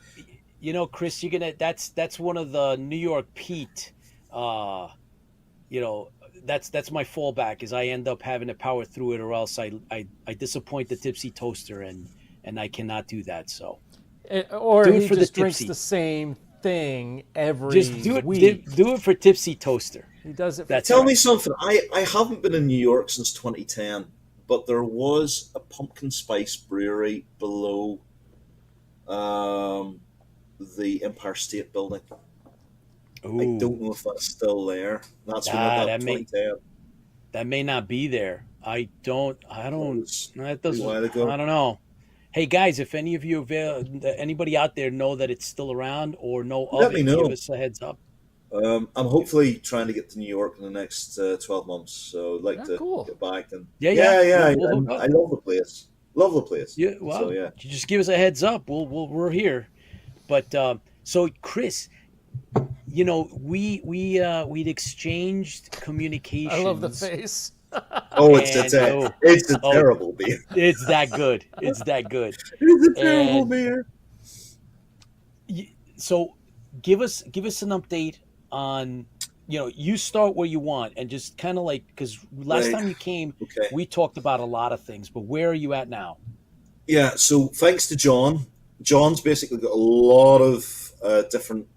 You know, Chris, you're gonna. That's one of the New York Pete. You know, that's my fallback. Is I end up having to power through it, or else I disappoint the Tipsy toaster, and I cannot do that. So, Or do it he for the just drinks Tipsy. the same thing every just do it. week. Do it for Tipsy toaster. He does it. That's Tell right. me something. I haven't been in New York since 2010, but there was a pumpkin spice brewery below the Empire State Building. Ooh, I don't know if that's still there. That's when Ah, that that may- 2010. that may not be there. I don't. was That a doesn't. while ago. I don't know. Hey guys, if any of you, anybody out there know that it's still around or know Let of me it, know. give us a heads up. I'm hopefully trying to get to New York in the next 12 months, so I'd like Ah, to cool. get back. And Yeah. We'll hook up. I love the place. Love the place. Yeah, well, So yeah. you just give us a heads up. We're here. But so Chris, you know, we'd exchanged communications. I love the face. Oh, it's And- a terrible beer. It's that good. It's that good. It's a terrible And- beer. So give us an update on, you know, you start where you want and just kind of like, because last Right. time you came, Okay. we talked about a lot of things, but where are you at now? Yeah, so thanks to John. John's basically got a lot of different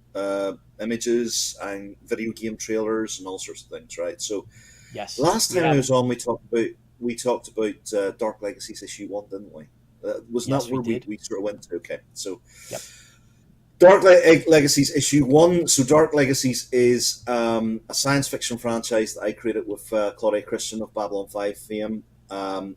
images and video game trailers and all sorts of things, right? So Yes. last time Yeah. I was on, we talked about Dark Legacies issue 1, didn't we? Wasn't Yes, that where we did. we sort of went to? Okay, so Yep. Dark Legacies issue 1. So Dark Legacies is a science fiction franchise that I created with Claudia Christian of Babylon 5 fame.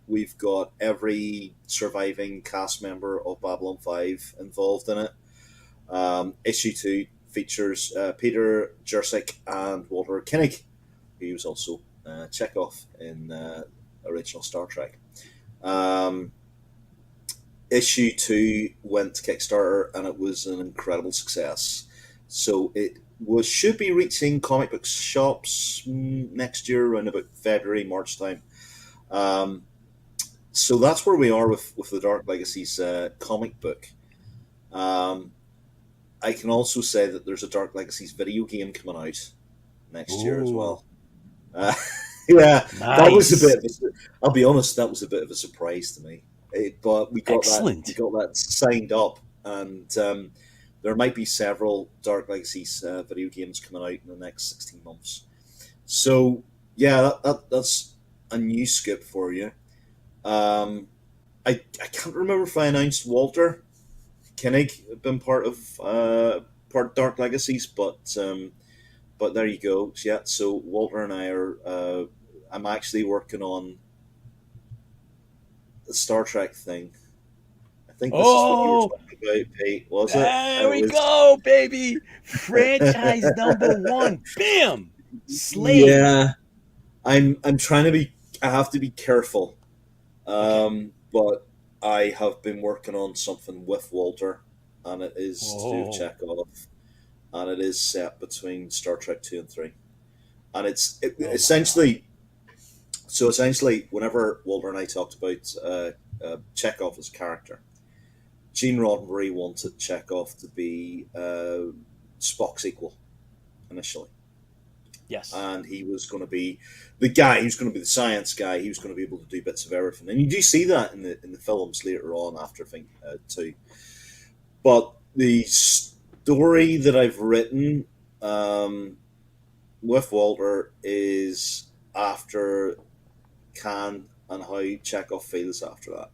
We've got every surviving cast member of Babylon 5 involved in it. Issue 2 features Peter Jursic and Walter Koenig, who was also Chekhov in original Star Trek. Issue 2 went to Kickstarter and it was an incredible success. So it should be reaching comic book shops next year around about February, March time. So that's where we are with the Dark Legacies comic book. I can also say that there's a Dark Legacies video game coming out next year as Ooh. well. Yeah, that was a Nice. bit. I'll be honest, that was a bit of a surprise to me. But we got Excellent. that signed up, and there might be several Dark Legacies video games coming out in the next 16 months. So yeah, that's a new scoop for you. I can't remember if I announced Walter Koenig had been part of Dark Legacies, but there you go. Yeah, so Walter and I are I'm actually working on the Star Trek thing. I think this is what you were Oh, talking about, Pete. Was it? there It we was. go, baby. Franchise number one. Bam. Slayed. Yeah, I'm trying to be. I have to be careful. Okay. But I have been working on something with Walter, and it is to do with Oh, Chekhov, and it is set between Star Trek 2 and 3. And oh my God. essentially, whenever Walter and I talked about Chekhov as a character, Gene Roddenberry wanted Chekhov to be Spock's equal initially. Yes. And he was going to be the guy. He was going to be the science guy. He was going to be able to do bits of everything, and you do see that in the films later on after Think 2. But the story that I've written with Walter is after Khan and how Chekhov feels after that.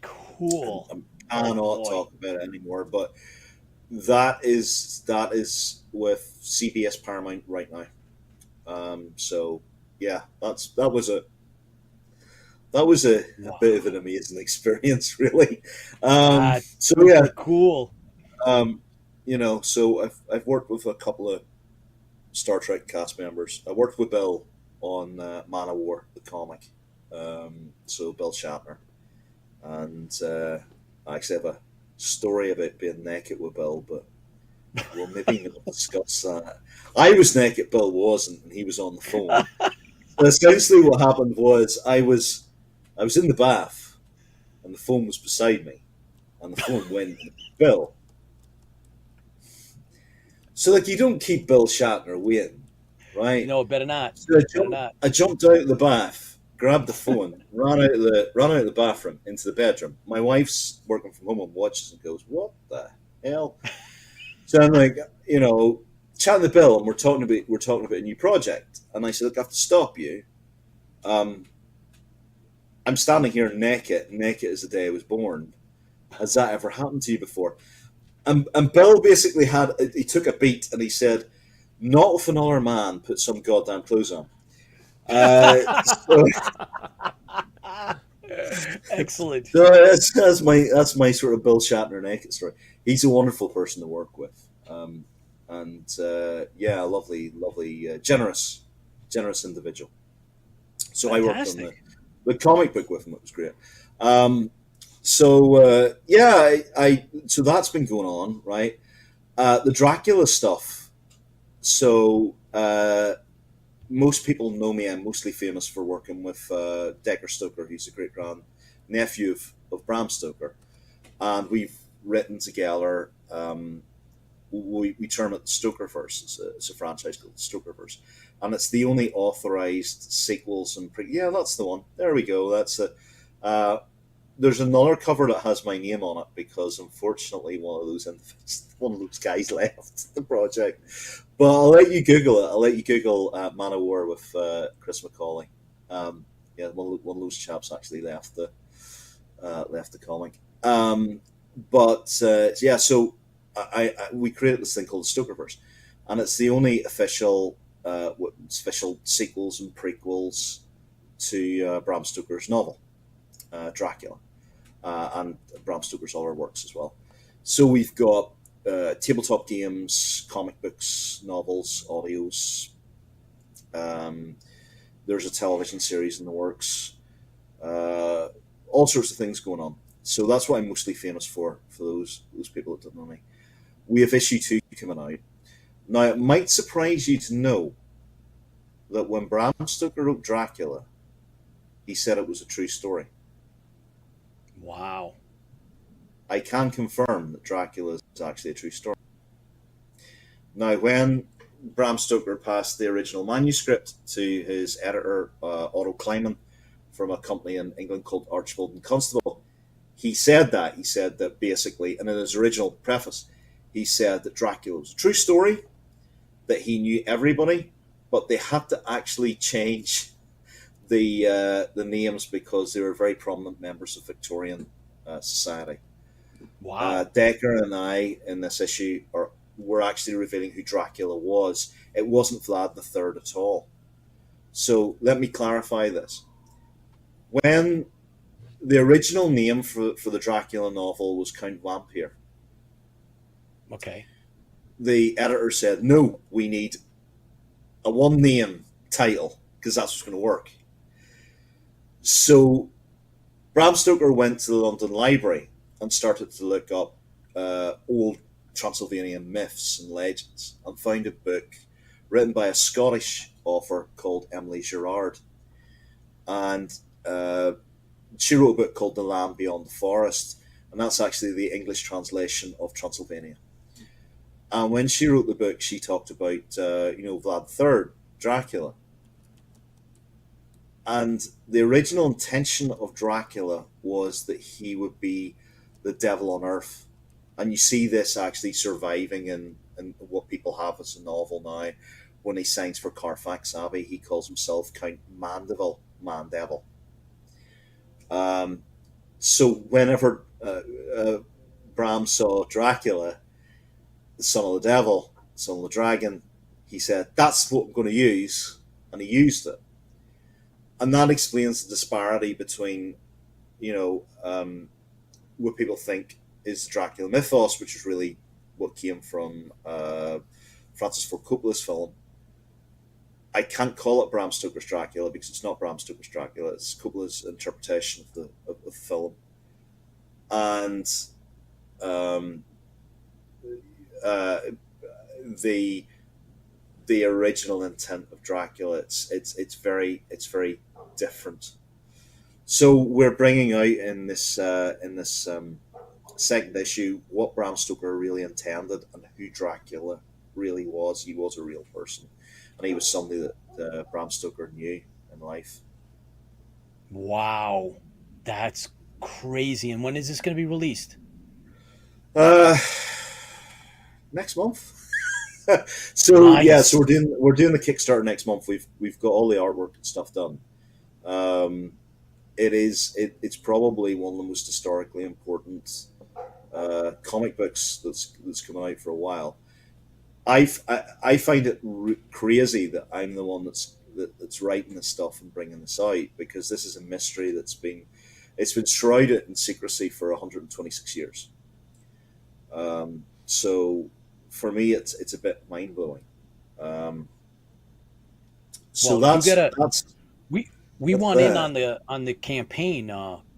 Cool. I Oh cannot boy. talk about it anymore, but that is with CBS Paramount right now. So yeah, that was a bit of an Wow. amazing experience, really. That's So yeah, super cool. um, so I've worked with a couple of Star Trek cast members. I worked with Bill on Man of War, the comic. So Bill Shatner, and I actually have a story about being naked with Bill, but we'll maybe not discuss that. I was naked, Bill wasn't, and he was on the phone. So essentially, what happened was I was in the bath, and the phone was beside me, and the phone went to Bill. So like you don't keep Bill Shatner waiting, right? No, better not. So Better not. I jumped out of the bath, grabbed the phone, ran out of the bathroom into the bedroom. My wife's working from home and watches and goes, "What the hell?" So I'm like, chatting to Bill, and we're talking about a new project. And I said, "Look, I have to stop you. Um, I'm standing here naked as the day I was born. Has that ever happened to you before?" And Bill basically he took a beat and he said, "Not if another man put some goddamn clothes on." So, Excellent. so that's my sort of Bill Shatner naked story. He's a wonderful person to work with, and yeah, lovely, generous individual. So I worked on Fantastic. the comic book with him. It was great. Yeah, so that's been going on, right? The Dracula stuff. So most people know me. I'm mostly famous for working with Decker Stoker, who's a great grand nephew of Bram Stoker, and we've written together. We term it the Stokerverse. It's a franchise called the Stokerverse, and it's the only authorized sequels and yeah, that's the one. There we go. That's it. There's another cover that has my name on it because unfortunately one of those guys left the project. But I'll let you Google it. I'll let you Google Man of War with Chris McAuley. Yeah, one of those chaps actually left the comic. Yeah, so we created this thing called the Stokerverse, and it's the only official sequels and prequels to Bram Stoker's novel, Dracula, and Bram Stoker's other works as well. So we've got tabletop games, comic books, novels, audios. There's a television series in the works. All sorts of things going on. So that's what I'm mostly famous for those people that don't know me. We have issue 2 coming out. Now, it might surprise you to know that when Bram Stoker wrote Dracula, he said it was a true story. Wow. I can confirm that Dracula is actually a true story. Now, when Bram Stoker passed the original manuscript to his editor, Otto Kleiman, from a company in England called Archibald and Constable, he said that basically, and in his original preface, he said that Dracula was a true story, that he knew everybody, but they had to actually change the names because they were very prominent members of Victorian society. Wow. Decker and I in this issue were actually revealing who Dracula was. It wasn't Vlad the Third at all. So let me clarify this. When the original name for the Dracula novel was Count Vampire, Okay. the editor said, no, we need a one name title because that's what's going to work. So Bram Stoker went to the London Library and started to look up old Transylvanian myths and legends and found a book written by a Scottish author called Emily Gerard. And she wrote a book called The Land Beyond the Forest, and that's actually the English translation of Transylvania. And when she wrote the book, she talked about, Vlad III, Dracula. And the original intention of Dracula was that he would be the devil on earth. And you see this actually surviving in what people have as a novel now. When he signs for Carfax Abbey, he calls himself Count Mandeville, Man-Devil. So whenever Bram saw Dracula, the son of the devil, son of the dragon, he said, that's what I'm going to use. And he used it. And that explains the disparity between, what people think is the Dracula mythos, which is really what came from Francis Ford Coppola's film. I can't call it Bram Stoker's Dracula because it's not Bram Stoker's Dracula. It's Coppola's interpretation of the film. And the original intent of Dracula, it's very different. So we're bringing out in this second issue what Bram Stoker really intended and who Dracula really was. He was a real person, and he was somebody that Bram Stoker knew in life. Wow, that's crazy. And when is this going to be released? Next month. So Nice. yeah, so we're doing the Kickstarter next month. We've got all the artwork and stuff done. It's probably one of the most historically important comic books that's coming out for a while. I find it crazy that I'm the one that's writing this stuff and bringing this out, because this is a mystery it's been shrouded in secrecy for 126 years. So for me, it's a bit mind blowing. So Well, that's we that's want in that. on the campaign,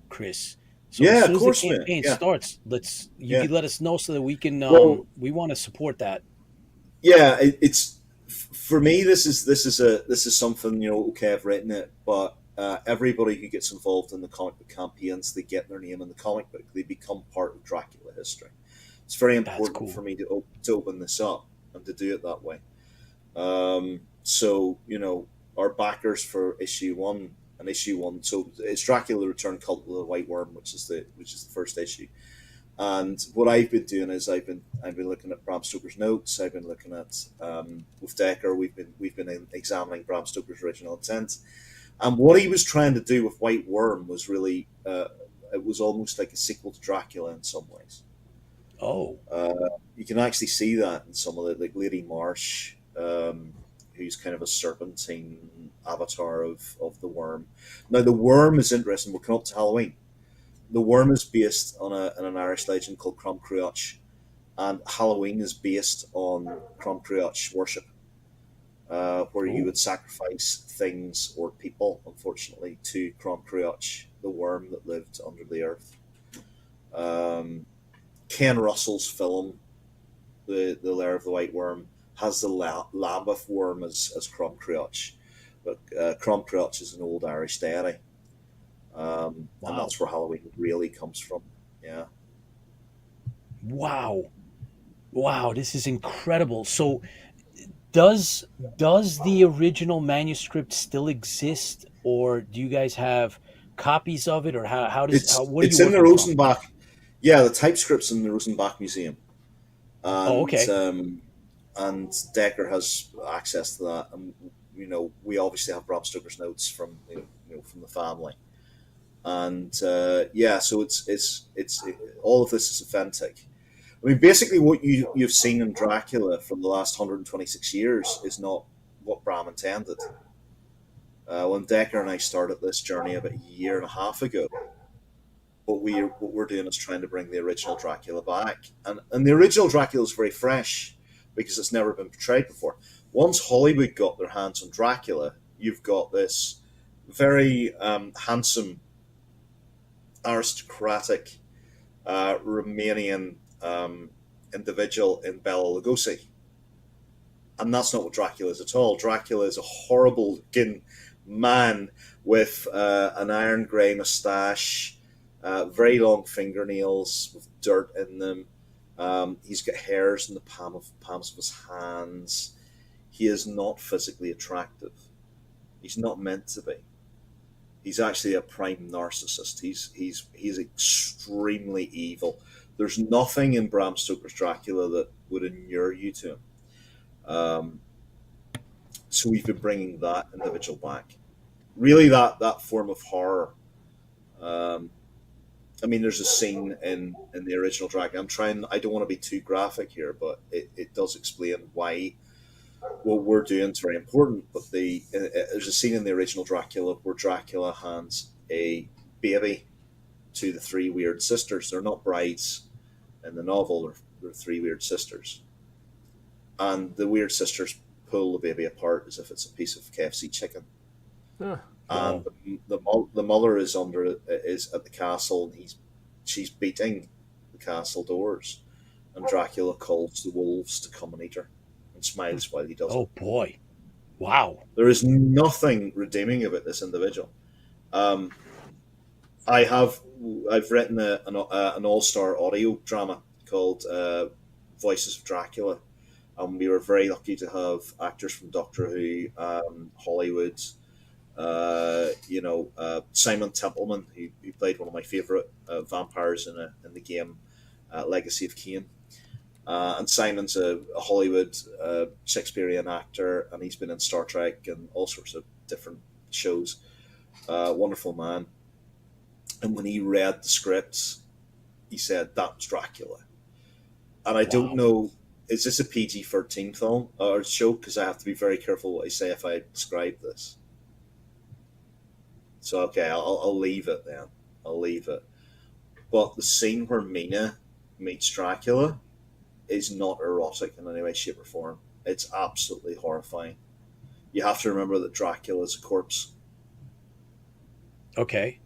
Chris. So Yeah, as of soon as the course, man. campaign Yeah, starts, you yeah. could let us know so that we can Well, we want to support that. yeah. It's for me. This is something, okay, I've written it, but everybody who gets involved in the comic book campaigns, they get their name in the comic book. They become part of Dracula history. It's very That's important for cool. me to open this up and to do it that way. So our backers for issue one and issue one. So it's Dracula: Return, Cult of the White Worm, which is the first issue. And what I've been doing is I've been looking at Bram Stoker's notes. I've been looking at with Decker. We've been examining Bram Stoker's original intent, and what he was trying to do with White Worm was really it was almost like a sequel to Dracula in some ways. Oh, You can actually see that in some of the, like Lady Marsh, who's kind of a serpentine avatar of the worm. Now the worm is interesting. We're coming up to Halloween. The worm is based on an Irish legend called Crom Cruach, and Halloween is based on Crom Cruach worship, where you oh, would sacrifice things or people, unfortunately, to Crom Cruach, the worm that lived under the earth. Um, Ken Russell's film, the Lair of the White Worm, has the Lambeth worm as Crom Cruach, but Crom Cruach is an old Irish deity. And wow, that's where Halloween really comes from. Yeah. wow, wow! This is incredible. So does the original manuscript still exist, or do you guys have copies of it, or what are you It's in the working from? Rosenbach. Yeah, the typescript's in the Rosenbach Museum, Oh, and okay. Decker has access to that. And we obviously have Bram Stoker's notes from from the family, and yeah, so it's all of this is authentic. I mean, basically, what you've seen in Dracula for the last 126 years is not what Bram intended. When Decker and I started this journey about a year and a half ago, what we're doing is trying to bring the original Dracula back, and the original Dracula is very fresh because it's never been portrayed before. Once Hollywood got their hands on Dracula, you've got this very handsome, aristocratic Romanian individual in Bela Lugosi. And that's not what Dracula is at all. Dracula is a horrible looking man with an iron grey moustache, very long fingernails with dirt in them. He's got hairs in the palms of his hands. He is not physically attractive. He's not meant to be. He's actually a prime narcissist. He's extremely evil. There's nothing in Bram Stoker's Dracula that would inure you to him. So we've been bringing that individual back. Really, that form of horror. I mean, there's a scene in the original Dracula. I don't want to be too graphic here, but it does explain why what we're doing is very important. But there's a scene in the original Dracula where Dracula hands a baby to the three weird sisters. They're not brides in the novel. They're three weird sisters. And the weird sisters pull the baby apart as if it's a piece of KFC chicken. Huh. And the mother is at the castle, and she's beating the castle doors, and Dracula calls the wolves to come and eat her, and smiles while he does it. Oh boy! Wow. There is nothing redeeming about this individual. I've written an all-star audio drama called Voices of Dracula, and we were very lucky to have actors from Doctor Who, Hollywood. Simon Templeman, who played one of my favourite vampires in the game Legacy of Kain. And Simon's a Hollywood Shakespearean actor, and he's been in Star Trek and all sorts of different shows. Wonderful man. And when he read the script, he said, that was Dracula. And I don't know, is this a PG-13 film or show? Because I have to be very careful what I say if I describe this. So, okay, I'll leave it then. I'll leave it. But the scene where Mina meets Dracula is not erotic in any way, shape, or form. It's absolutely horrifying. You have to remember that Dracula is a corpse. Okay.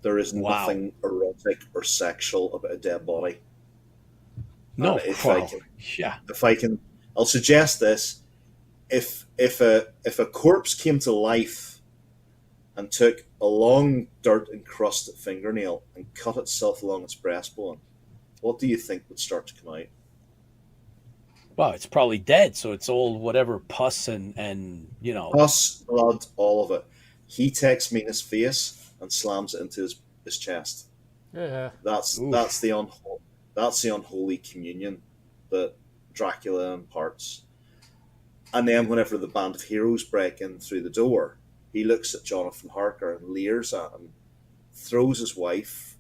There is nothing erotic or sexual about a dead body. No. If I can, I'll suggest this: if a corpse came to life and took a long dirt encrusted fingernail and cut itself along its breastbone, what do you think would start to come out? Well, it's probably dead, so it's all whatever pus and pus, blood, all of it. He takes Mina's face and slams it into his chest. Yeah. That's the unholy communion that Dracula imparts. And then whenever the band of heroes break in through the door, he looks at Jonathan Harker and leers at him, throws his wife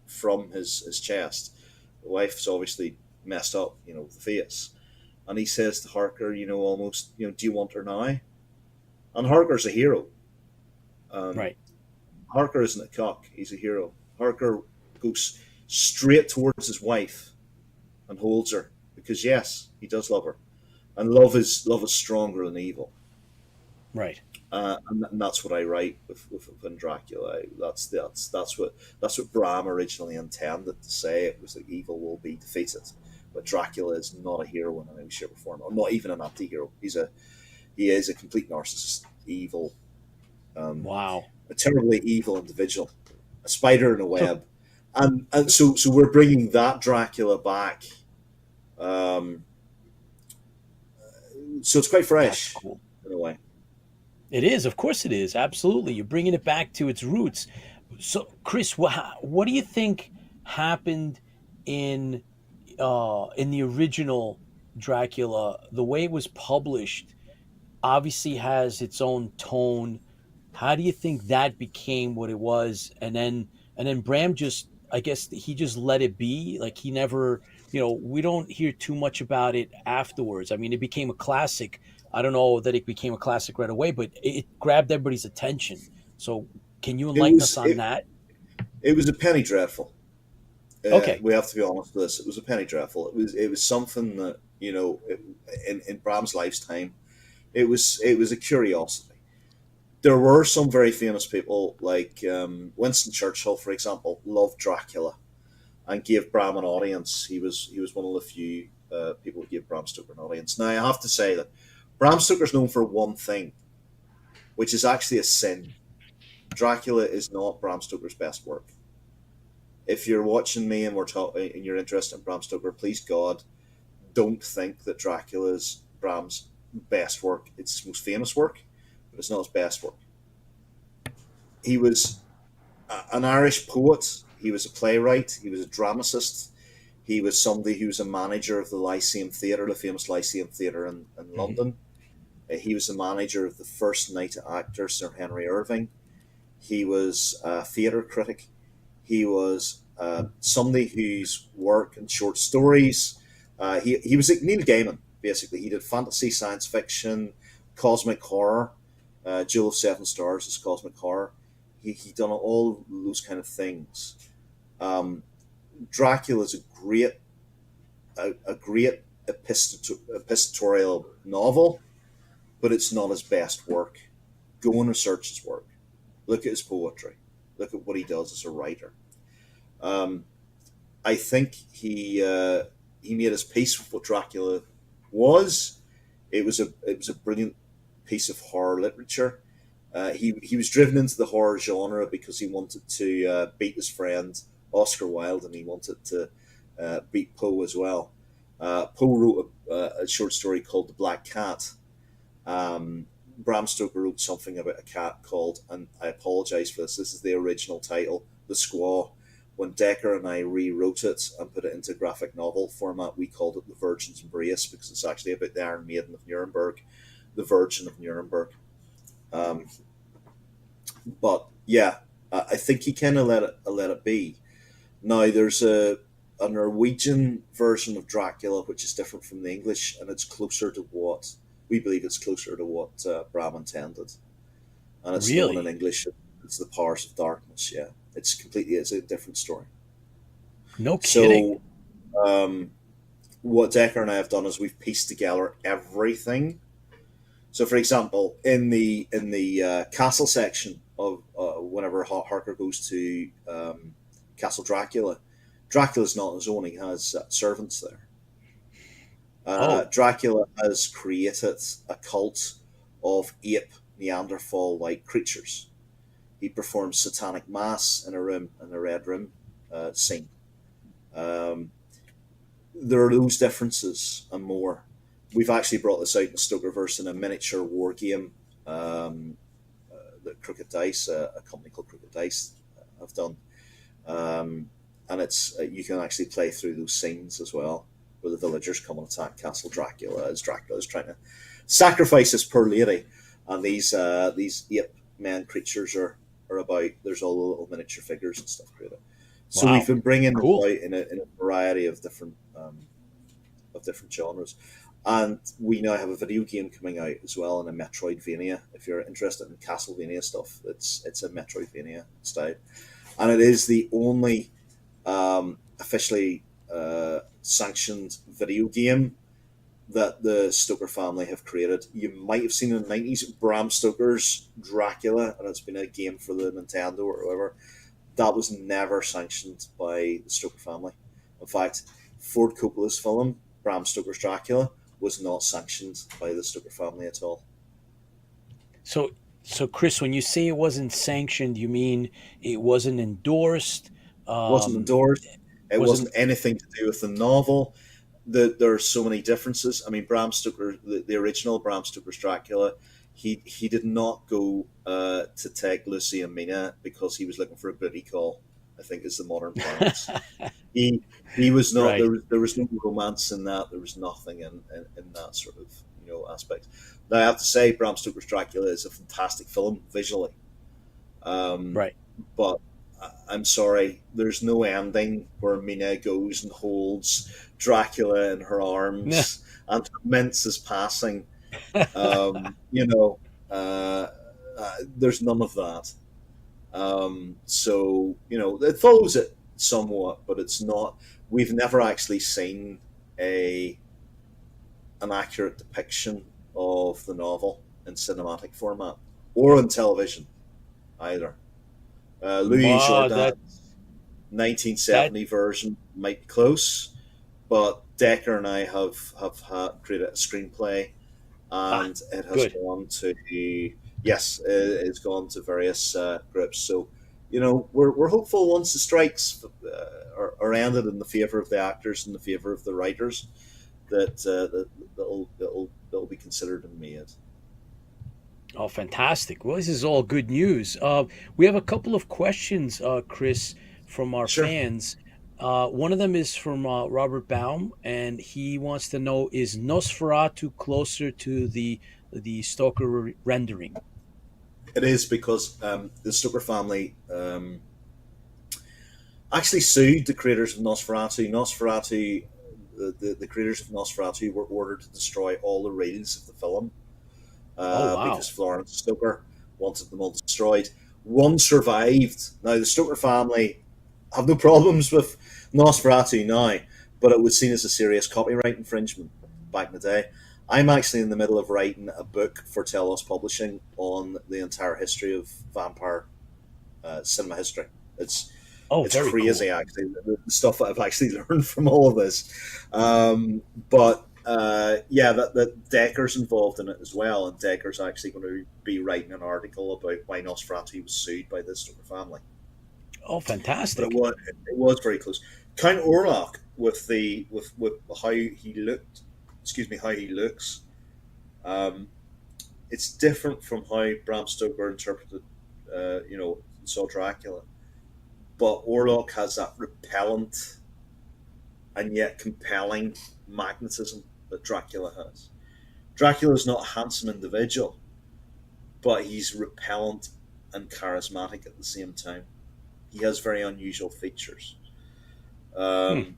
from his chest. The wife's obviously messed up, the face. And he says to Harker, almost, do you want her now? And Harker's a hero. Right. Harker isn't a cock, he's a hero. Harker goes straight towards his wife and holds her because, yes, he does love her. And love is stronger than evil. Right. And that's what I write with Dracula. That's what Bram originally intended to say. It was that evil will be defeated, but Dracula is not a hero in any shape or form, or not even an anti-hero. He is a complete narcissist, evil, a terribly evil individual, a spider in a web, and so we're bringing that Dracula back. So it's quite fresh in a way. It is, of course it is. Absolutely. You're bringing it back to its roots. So, Chris, what do you think happened in the original Dracula? The way it was published obviously has its own tone. How do you think that became what it was? And then Bram I guess he just let it be. Like he never, we don't hear too much about it afterwards. I mean, it became a classic, I don't know that it became a classic right away, but it grabbed everybody's attention. So can you It enlighten us was on that? it was a penny dreadful. Okay. We have to be honest with this. It was a penny dreadful. It was something that, in Bram's lifetime, it was a curiosity. There were some very famous people like Winston Churchill, for example, loved Dracula and gave Bram an audience. He was one of the few people who gave Bram Stoker an audience. Now I have to say that Bram Stoker's known for one thing, which is actually a sin. Dracula is not Bram Stoker's best work. If you're watching me and we're talking and you're interested in Bram Stoker, please God, don't think that Dracula is Bram's best work. It's his most famous work, but it's not his best work. He was an Irish poet. He was a playwright. He was a dramatist. He was somebody who was a manager of the Lyceum Theatre, the famous Lyceum Theatre in Mhm. London. He was the manager of the first night actor, Sir Henry Irving. He was a theatre critic. He was somebody whose work and short stories. He was like Neil Gaiman, basically. He did fantasy, science fiction, cosmic horror. Jewel of Seven Stars is cosmic horror. He done all those kind of things. Um, Dracula is a great epistorial novel, but it's not his best work. Go and research his work. Look at his poetry. Look at what he does as a writer. Um, I think he made his peace with what Dracula was. It was a brilliant piece of horror literature. He was driven into the horror genre because he wanted to beat his friend Oscar Wilde, and he wanted to beat Poe as well. Poe wrote a short story called The Black Cat. Bram Stoker wrote something about a cat called, and I apologize for this, this is the original title, The Squaw. When Decker and I rewrote it and put it into graphic novel format, we called it The Virgin's Embrace because it's actually about the Iron Maiden of Nuremberg, the Virgin of Nuremberg. Um, but yeah, I think he kind of let it be. Now there's a Norwegian version of Dracula which is different from the English, and it's closer to what we believe it's closer to what Bram intended, and it's known in Really? English. It's the Powers of Darkness. Yeah, it's a different story. No kidding. So what Decker and I have done is we've pieced together everything. So, for example, in the castle section of whenever Harker goes to Castle Dracula, Dracula's not on his own; he has servants there. Oh, Dracula has created a cult of ape Neanderthal-like creatures. He performs satanic mass in a room, in the Red Room scene. Um, there are those differences and more. We've actually brought this out in Stokerverse in a miniature war game that Crooked Dice, a company called Crooked Dice, have done. And it's you can actually play through those scenes as well, where the villagers come and attack Castle Dracula as Dracula is trying to sacrifice his poor lady, and these ape men creatures are about. There's all the little miniature figures and stuff created. So we've wow. been bringing this Cool. out in a variety of different genres. And we now have a video game coming out as well in a Metroidvania. If you're interested in Castlevania stuff, it's a Metroidvania style, and it is the only officially sanctioned video game that the Stoker family have created. You might have seen in the 90s Bram Stoker's Dracula, and it's been a game for the Nintendo or whatever. That was never sanctioned by the Stoker family. In fact, Ford Coppola's film, Bram Stoker's Dracula, was not sanctioned by the Stoker family at all. So, so Chris, when you say it wasn't sanctioned, you mean it wasn't endorsed? Wasn't Um, endorsed. It wasn't wasn't anything to do with the novel. There are so many differences. I mean, Bram Stoker, the original Bram Stoker's Dracula, he did not go to take Lucy and Mina because he was looking for a booty call, I think is the modern parlance. He he was not right. there was no romance in that. There was nothing in that sort of aspect. Now I have to say, Bram Stoker's Dracula is a fantastic film visually. Um, Right. but I'm sorry, there's no ending where Mina goes and holds Dracula in her arms and mince is passing. You know, there's none of that. So it follows it somewhat, but it's not. We've never actually seen a an accurate depiction of the novel in cinematic format or on television either. Louis Wow, that Jourdan's that 1970 version might be close, but Decker and I have created a screenplay, ah and it has good. gone to yes, it's gone to various groups. So we're hopeful once the strikes are ended in the favor of the actors and the favor of the writers that'll be considered and made. Oh, fantastic. Well, this is all good news. We have a couple of questions, Chris, from our Sure. fans. One of them is from Robert Baum, and he wants to know, is Nosferatu closer to the Stoker rendering? It is because the Stoker family actually sued the creators of Nosferatu. The creators of Nosferatu were ordered to destroy all the reels of the film Oh, because wow. Florence Stoker wanted them all destroyed. One survived. Now, the Stoker family have no problems with Nosferatu now, but it was seen as a serious copyright infringement back in the day. I'm actually in the middle of writing a book for Telos Publishing on the entire history of vampire cinema history. It's Oh, it's very crazy, cool. actually, the stuff that I've actually learned from all of this. But yeah, that Decker's involved in it as well, and Decker's actually going to be writing an article about why Nosferatu was sued by the Stoker family. Oh, But fantastic. it was very close. Count Orlok with how he looked, excuse me, how he looks. Um, it's different from how Bram Stoker interpreted, saw Dracula. But Orlok has that repellent and yet compelling magnetism that Dracula has. Dracula is not a handsome individual, but he's repellent and charismatic at the same time. He has very unusual features. Hmm. Um,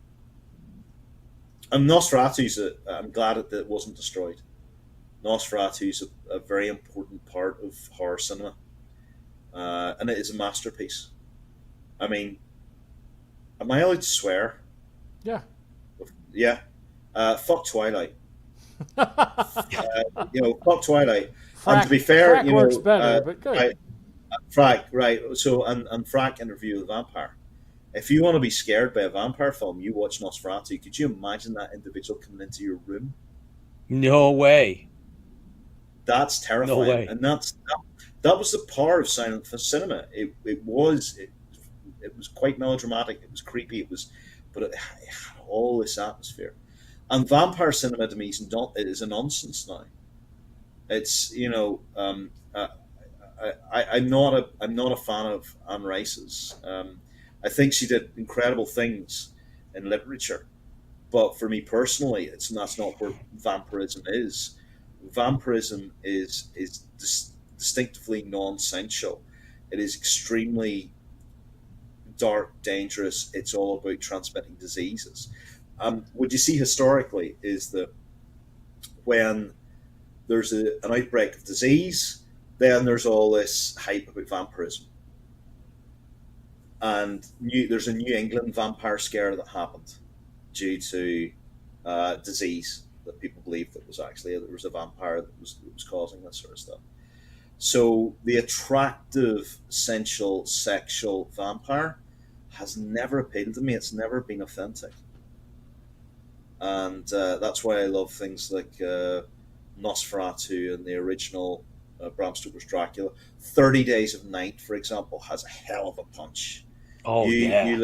and Nosferatu's, I'm glad that it wasn't destroyed. Nosferatu's a very important part of horror cinema, and it is a masterpiece. I mean, am I allowed to swear? Yeah. Yeah. Fuck Twilight. Fuck Twilight. And to be fair, Frack works better, but good. I Frack, right? So and Frack Interview with the Vampire. If you want to be scared by a vampire film, you watch Nosferatu. Could you imagine that individual coming into your room? No way. That's No terrifying, way. and that was the power of silent cinema. It was quite melodramatic. It was creepy. But it had all this atmosphere. And vampire cinema to me is a nonsense now. It's I'm not a fan of Anne Rice's. I think she did incredible things in literature, but for me personally, that's not where vampirism is. Vampirism is distinctively non-sensual. It is extremely dark, dangerous. It's all about transmitting diseases. What you see historically is that when there's an outbreak of disease, then there's all this hype about vampirism. And there's a New England vampire scare that happened due to disease that people believed that was actually there was a vampire that was causing this sort of stuff. So the attractive, sensual, sexual vampire has never appealed to me. It's never been authentic, and that's why I love things like Nosferatu and the original Bram Stoker's Dracula. 30 Days of Night, for example, has a hell of a punch. Oh, You yeah. you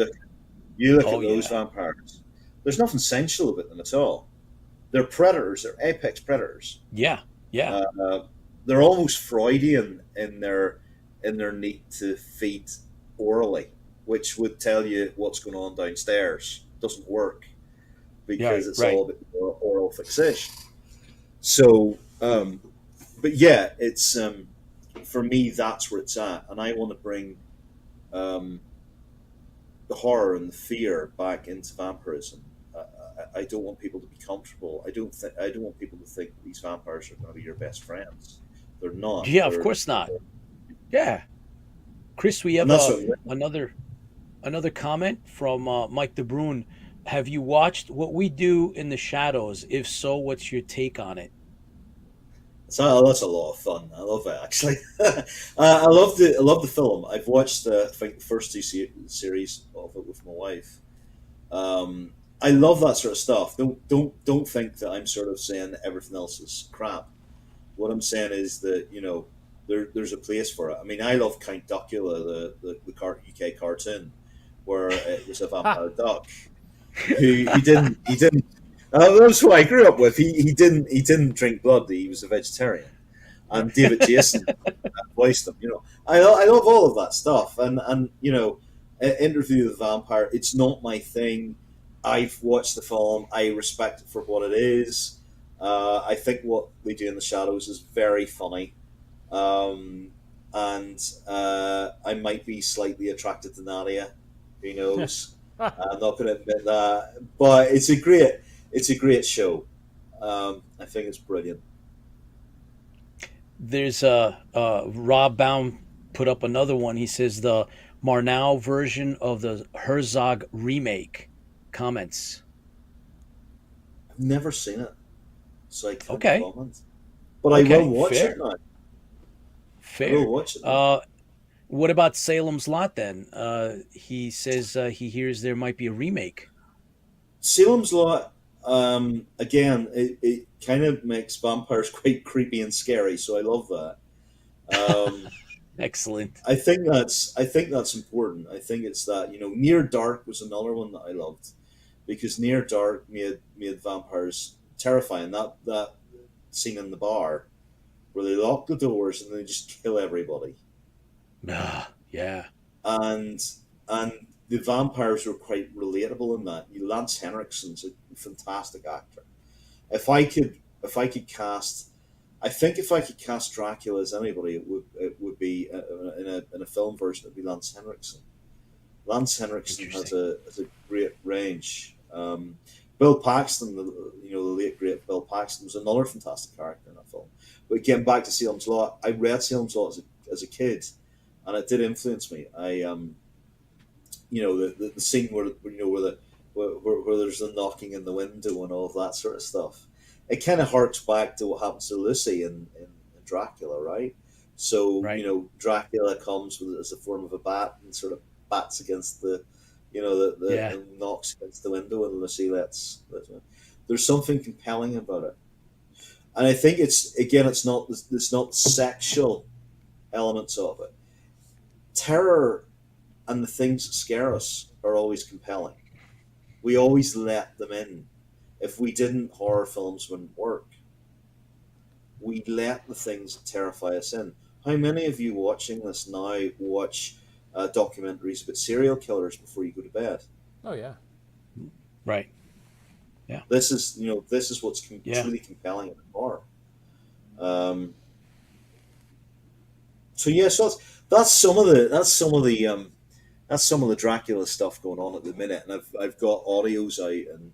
look Oh, at those yeah. vampires. There's nothing sensual about them at all. They're predators. They're apex predators. Yeah. Yeah. Uh, they're almost Freudian in their need to feed orally, which would tell you what's going on downstairs. Doesn't work Yeah. because it's Right. all about oral fixation. So, but yeah, it's for me that's where it's at, and I want to bring um, the horror and the fear back into vampirism. I don't want people to be comfortable. I don't want people to think these vampires are going to be your best friends. They're not. Yeah, of course not. Yeah, Chris, we And have that's what another comment from Mike DeBrune. Have you watched What We Do in the Shadows? If so, what's your take on it? so that's a lot of fun. I love it actually. I love the film. I've watched I think the first two series of it with my wife. I love that sort of stuff. Don't think that I'm sort of saying everything else is crap. What I'm saying is that there's a place for it. I mean, I love Count Duckula, the UK cartoon, where it was a vampire duck who he didn't. That was who I grew up with. He didn't drink blood. He was a vegetarian, and David Jason voiced him. I love all of that stuff, and Interview with the Vampire. It's not my thing. I've watched the film. I respect it for what it is. I think What We Do in the Shadows is very funny, and I might be slightly attracted to Nadia. Who knows? I'm not going to admit that, but it's a great show. I think it's brilliant. There's Rob Baum put up another one. He says the Marnow version of the Herzog remake. Comments. I've never seen it, so I can't Okay. comment. But Okay, I will watch fair. it now. I Fair. will watch it now. What about Salem's Lot then? He says he hears there might be a remake. Salem's Lot, again, it kind of makes vampires quite creepy and scary, so I love that. Um, Excellent. I think that's important. I think it's that Near Dark was another one that I loved because Near Dark made vampires terrifying. That scene in the bar where they lock the doors and they just kill everybody, Yeah. and the vampires were quite relatable in that. Lance Henriksen's a fantastic actor. If I could cast. I think if I could cast Dracula as anybody, it would be in a film version. It'd be Lance Henriksen. Lance Henriksen has a great range. Bill Paxton, the late great Bill Paxton, was another fantastic character in that film. But getting back to Salem's Lot, I read Salem's Lot as a kid, and it did influence me. The scene where there's the knocking in the window and all of that sort of stuff. It kind of harks back to what happens to Lucy in Dracula, right? So Right. Dracula comes as a form of a bat and sort of bats against Yeah. and knocks against the window, and Lucy lets. There's something compelling about it, and I think it's not sexual elements of it. Terror and the things that scare us are always compelling. We always let them in. If we didn't, horror films wouldn't work. We let the things that terrify us in. How many of you watching this now watch documentaries about serial killers before you go to bed? Oh yeah. Right. This is what's Yeah. truly compelling in horror. So that's some of the Dracula stuff going on at the minute, and I've got audios out, and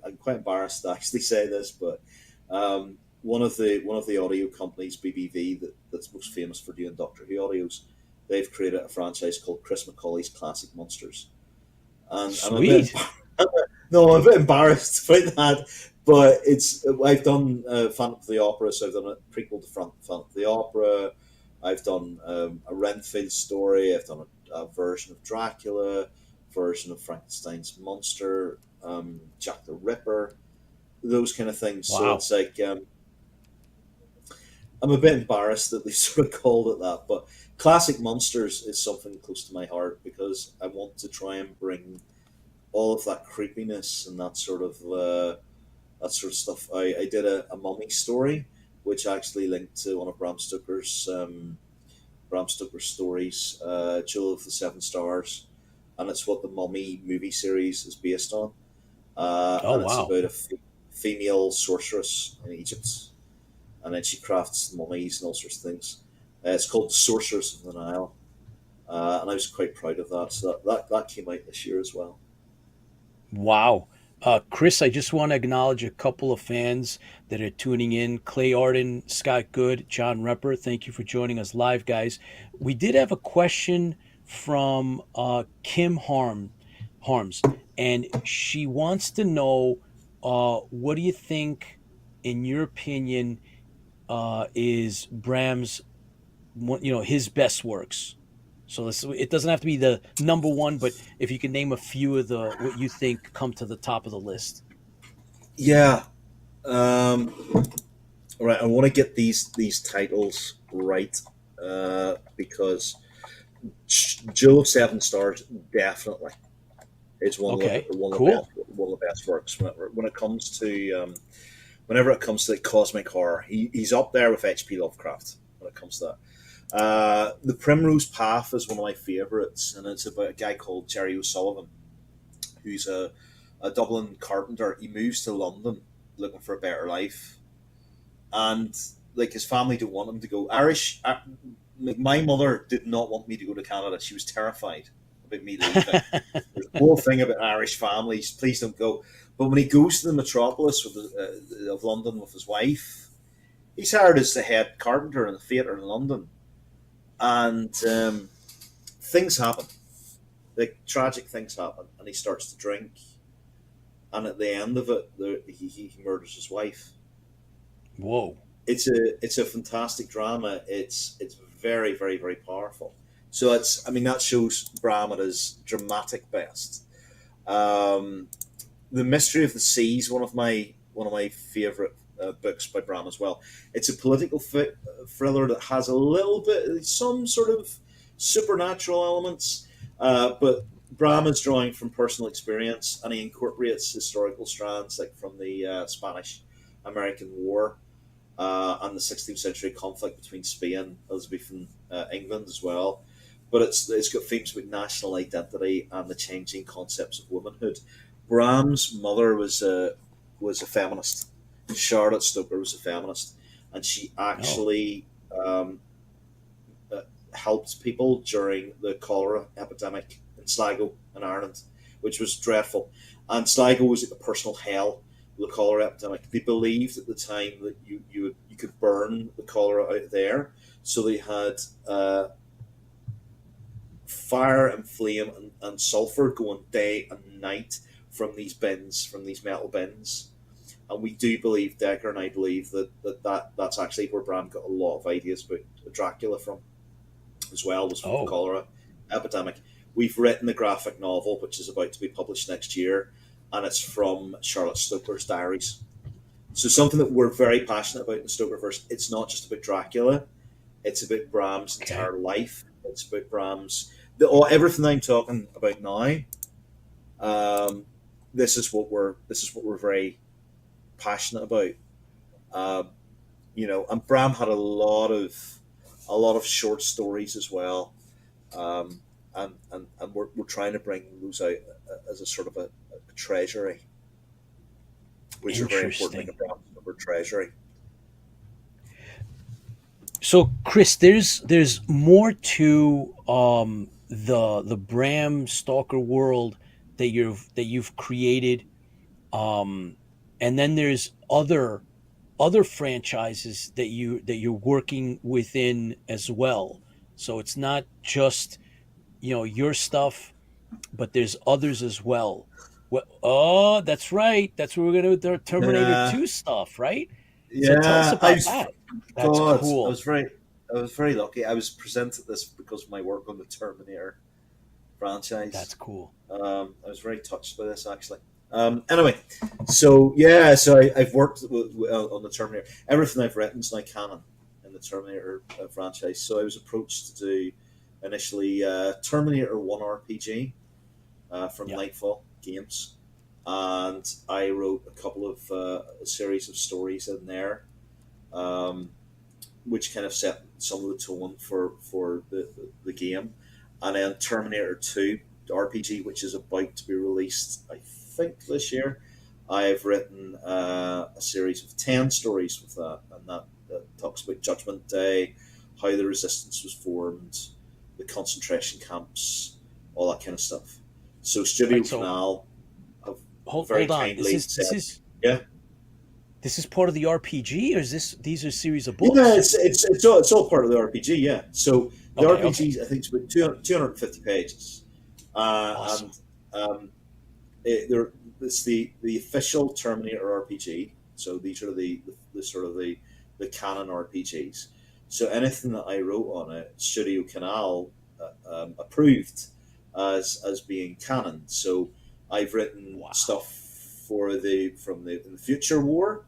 I'm quite embarrassed to actually say this, but one of the audio companies, BBV, that's most famous for doing Doctor Who audios, they've created a franchise called Chris McAuley's Classic Monsters, and Sweet. I'm a bit embarrassed about that. But I've done Phantom of the Opera, so I've done a prequel to Phantom of the Opera. I've done a Renfield story. I've done a version of Dracula, version of Frankenstein's monster, Jack the Ripper, those kind of things. So Wow. it's like I'm a bit embarrassed that they sort of called it that, but Classic Monsters is something close to my heart because I want to try and bring all of that creepiness and that sort of stuff. I did a mummy story, which actually linked to one of Bram Stoker's stories, Jewel of the Seven Stars, and it's what the Mummy movie series is based on. And it's wow. about a female sorceress in Egypt, and then she crafts mummies and all sorts of things. It's called The Sorceress of the Nile, and I was quite proud of that. So that came out this year as well. Wow. Chris, I just want to acknowledge a couple of fans that are tuning in. Clay Arden, Scott Good, John Repper, thank you for joining us live, guys. We did have a question from Kim Harms, and she wants to know, what do you think, in your opinion, is Bram's, his best works? So it doesn't have to be the number one, but if you can name a few of the what you think come to the top of the list. Yeah. Um, all right. I want to get these titles right because Jewel of Seven Stars definitely is Okay, best cool. one of the best works when it comes to whenever it comes to like cosmic horror. He's up there with H.P. Lovecraft when it comes to that. The Primrose Path is one of my favorites, and it's about a guy called Jerry O'Sullivan, who's a Dublin carpenter. He moves to London looking for a better life, and like his family don't want him to go. Like my mother did not want me to go to Canada. She was terrified about me leaving. There's a whole thing about Irish families. Please don't go. But when he goes to the metropolis of London with his wife, he's hired as the head carpenter in the theatre in London, and things happen. Like tragic things happen, and he starts to drink, and at the end of it, he murders his wife. Whoa. It's a fantastic drama. It's very very very powerful. So that shows Bram at his dramatic best. Um, the Mystery of the Seas, one of my favorite books by Bram as well. It's a political thriller that has a little bit some sort of supernatural elements, but Bram is drawing from personal experience, and he incorporates historical strands like from the Spanish American War and the 16th century conflict between Spain, Elizabethan England as well. But it's got themes about national identity and the changing concepts of womanhood. Bram's mother was a feminist. Charlotte Stoker was a feminist, and she Oh. actually helped people during the cholera epidemic in Sligo in Ireland, which was dreadful. And Sligo was like a personal hell. The cholera epidemic. They believed at the time that you could burn the cholera out there, so they had fire and flame and sulfur going day and night from these bins, from these metal bins. And we do believe, Decker and I believe that's actually where Bram got a lot of ideas about Dracula from, as well, was from the Oh. cholera epidemic. We've written the graphic novel, which is about to be published next year, and it's from Charlotte Stoker's diaries. So something that we're very passionate about in the Stokerverse. It's not just about Dracula; it's about Bram's Okay. entire life. It's about everything I'm talking about now. Um, this is what we're very passionate about. Um, and Bram had a lot of short stories as well, um, and we're trying to bring those out as a sort of a treasury, which are very important, like a Interesting. Bram Stoker treasury. So, Chris, there's more to the Bram Stalker world that you've created, um, and then there's other franchises that you're working within as well. So it's not just your stuff, but there's others as well. Oh, that's right. That's where we're gonna do the Terminator Yeah, 2 stuff, right? So tell us yeah. about that. That's God, cool. I was very lucky. I was presented this because of my work on the Terminator That's franchise. cool. I was very touched by this actually. Anyway, so yeah, so I've worked on the Terminator. Everything I've written is now canon in the Terminator franchise. So I was approached to do initially Terminator 1 RPG from Yeah. Nightfall Games, and I wrote a couple of a series of stories in there, um, which kind of set some of the tone for the game. And then Terminator 2 RPG, which is about to be released, I think, this year. I've written a series of 10 stories with that, and that talks about Judgment Day, how the resistance was formed, the concentration camps, all that kind of stuff. So Studio Right. So Canal have very hold on. kindly said, yeah. This is part of the RPG, or is these are a series of Yeah, books? it's all part of the RPG. Yeah, so the Okay, RPG okay, I think is about 250 pages, awesome. and it's the official Terminator RPG. So these are the sort of the canon RPGs. So anything that I wrote on it, Studio Canal approved as being canon. So I've written Wow. stuff for in the Future War,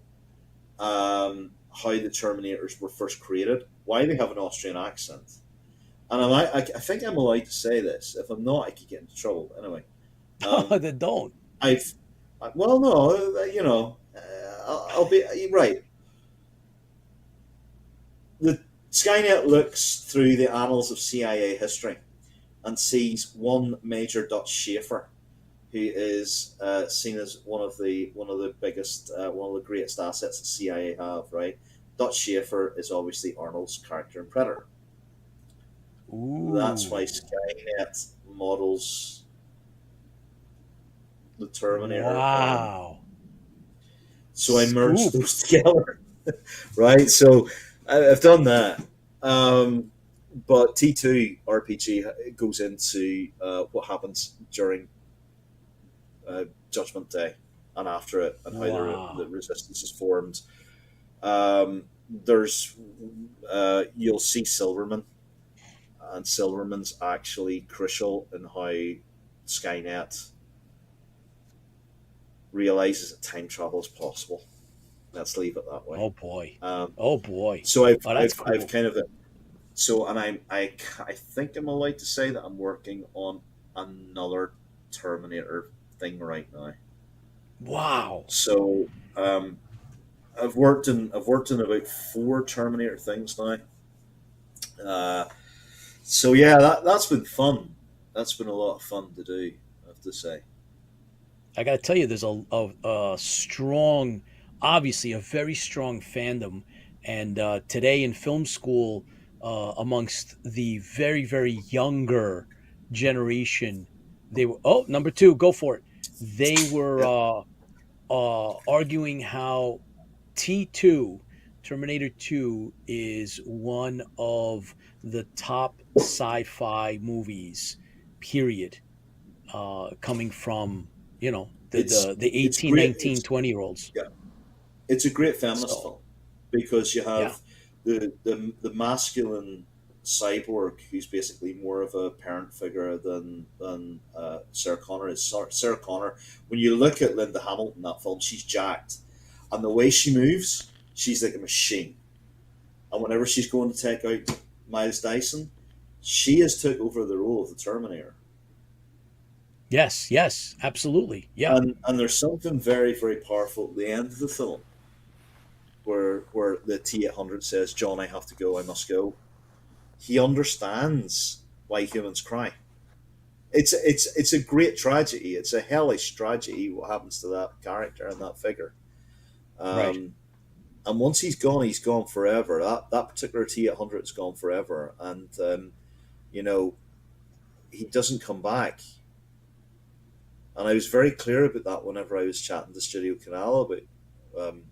how the Terminators were first created, why they have an Austrian accent, and I think I'm allowed to say this. If I'm not, I could get into trouble. Anyway, Then don't. I've well, no, I'll be right. The Skynet looks through the annals of CIA history and sees one Major Dutch Schaefer, who is seen as one of the biggest, one of the greatest assets the CIA have. Right, Dutch Schaefer is obviously Arnold's character in Predator. That's why Ooh. Skynet models the Terminator on. Wow. So I merged Scoop. those together, right? So I've done that. But T2 RPG goes into what happens during Judgment Day and after it, and how the Wow. resistance is formed. There's you'll see Silverman, and Silverman's actually crucial in how Skynet realizes that time travel is possible. Let's leave it that way. Oh boy. Um, Oh boy. so Oh, that's I've cool. kind of so, and I think I'm allowed to say that I'm working on another Terminator thing right now. Wow. So I've worked in about four Terminator things now. Uh, so yeah, that's been fun. That's been a lot of fun to do, I have to say. I got to tell you, there's a strong, obviously a very strong fandom, and today in film school, amongst the very very younger generation, they were number two, go for it. They were Yeah, arguing how T2, Terminator 2, is one of the top sci-fi movies, period, coming from, the it's 18, great. 19, 20 year olds. Yeah, it's a great feminist So film because you yeah, have the masculine cyborg who's basically more of a parent figure than Sarah Connor is. Sarah Connor, when you look at Linda Hamilton in that film, she's jacked, and the way she moves, she's like a machine. And whenever she's going to take out Miles Dyson, she has took over the role of the Terminator. yes, yes, absolutely, yeah, And there's something very very powerful at the end of the film where the T-800 says, "John, I have to go. I must go." He understands why humans cry. It's a great tragedy. It's a hellish tragedy what happens to that character and that figure. right. Um, and once he's gone forever. That particular T-800 is gone forever, and you know he doesn't come back. And I was very clear about that whenever I was chatting to Studio Canal um,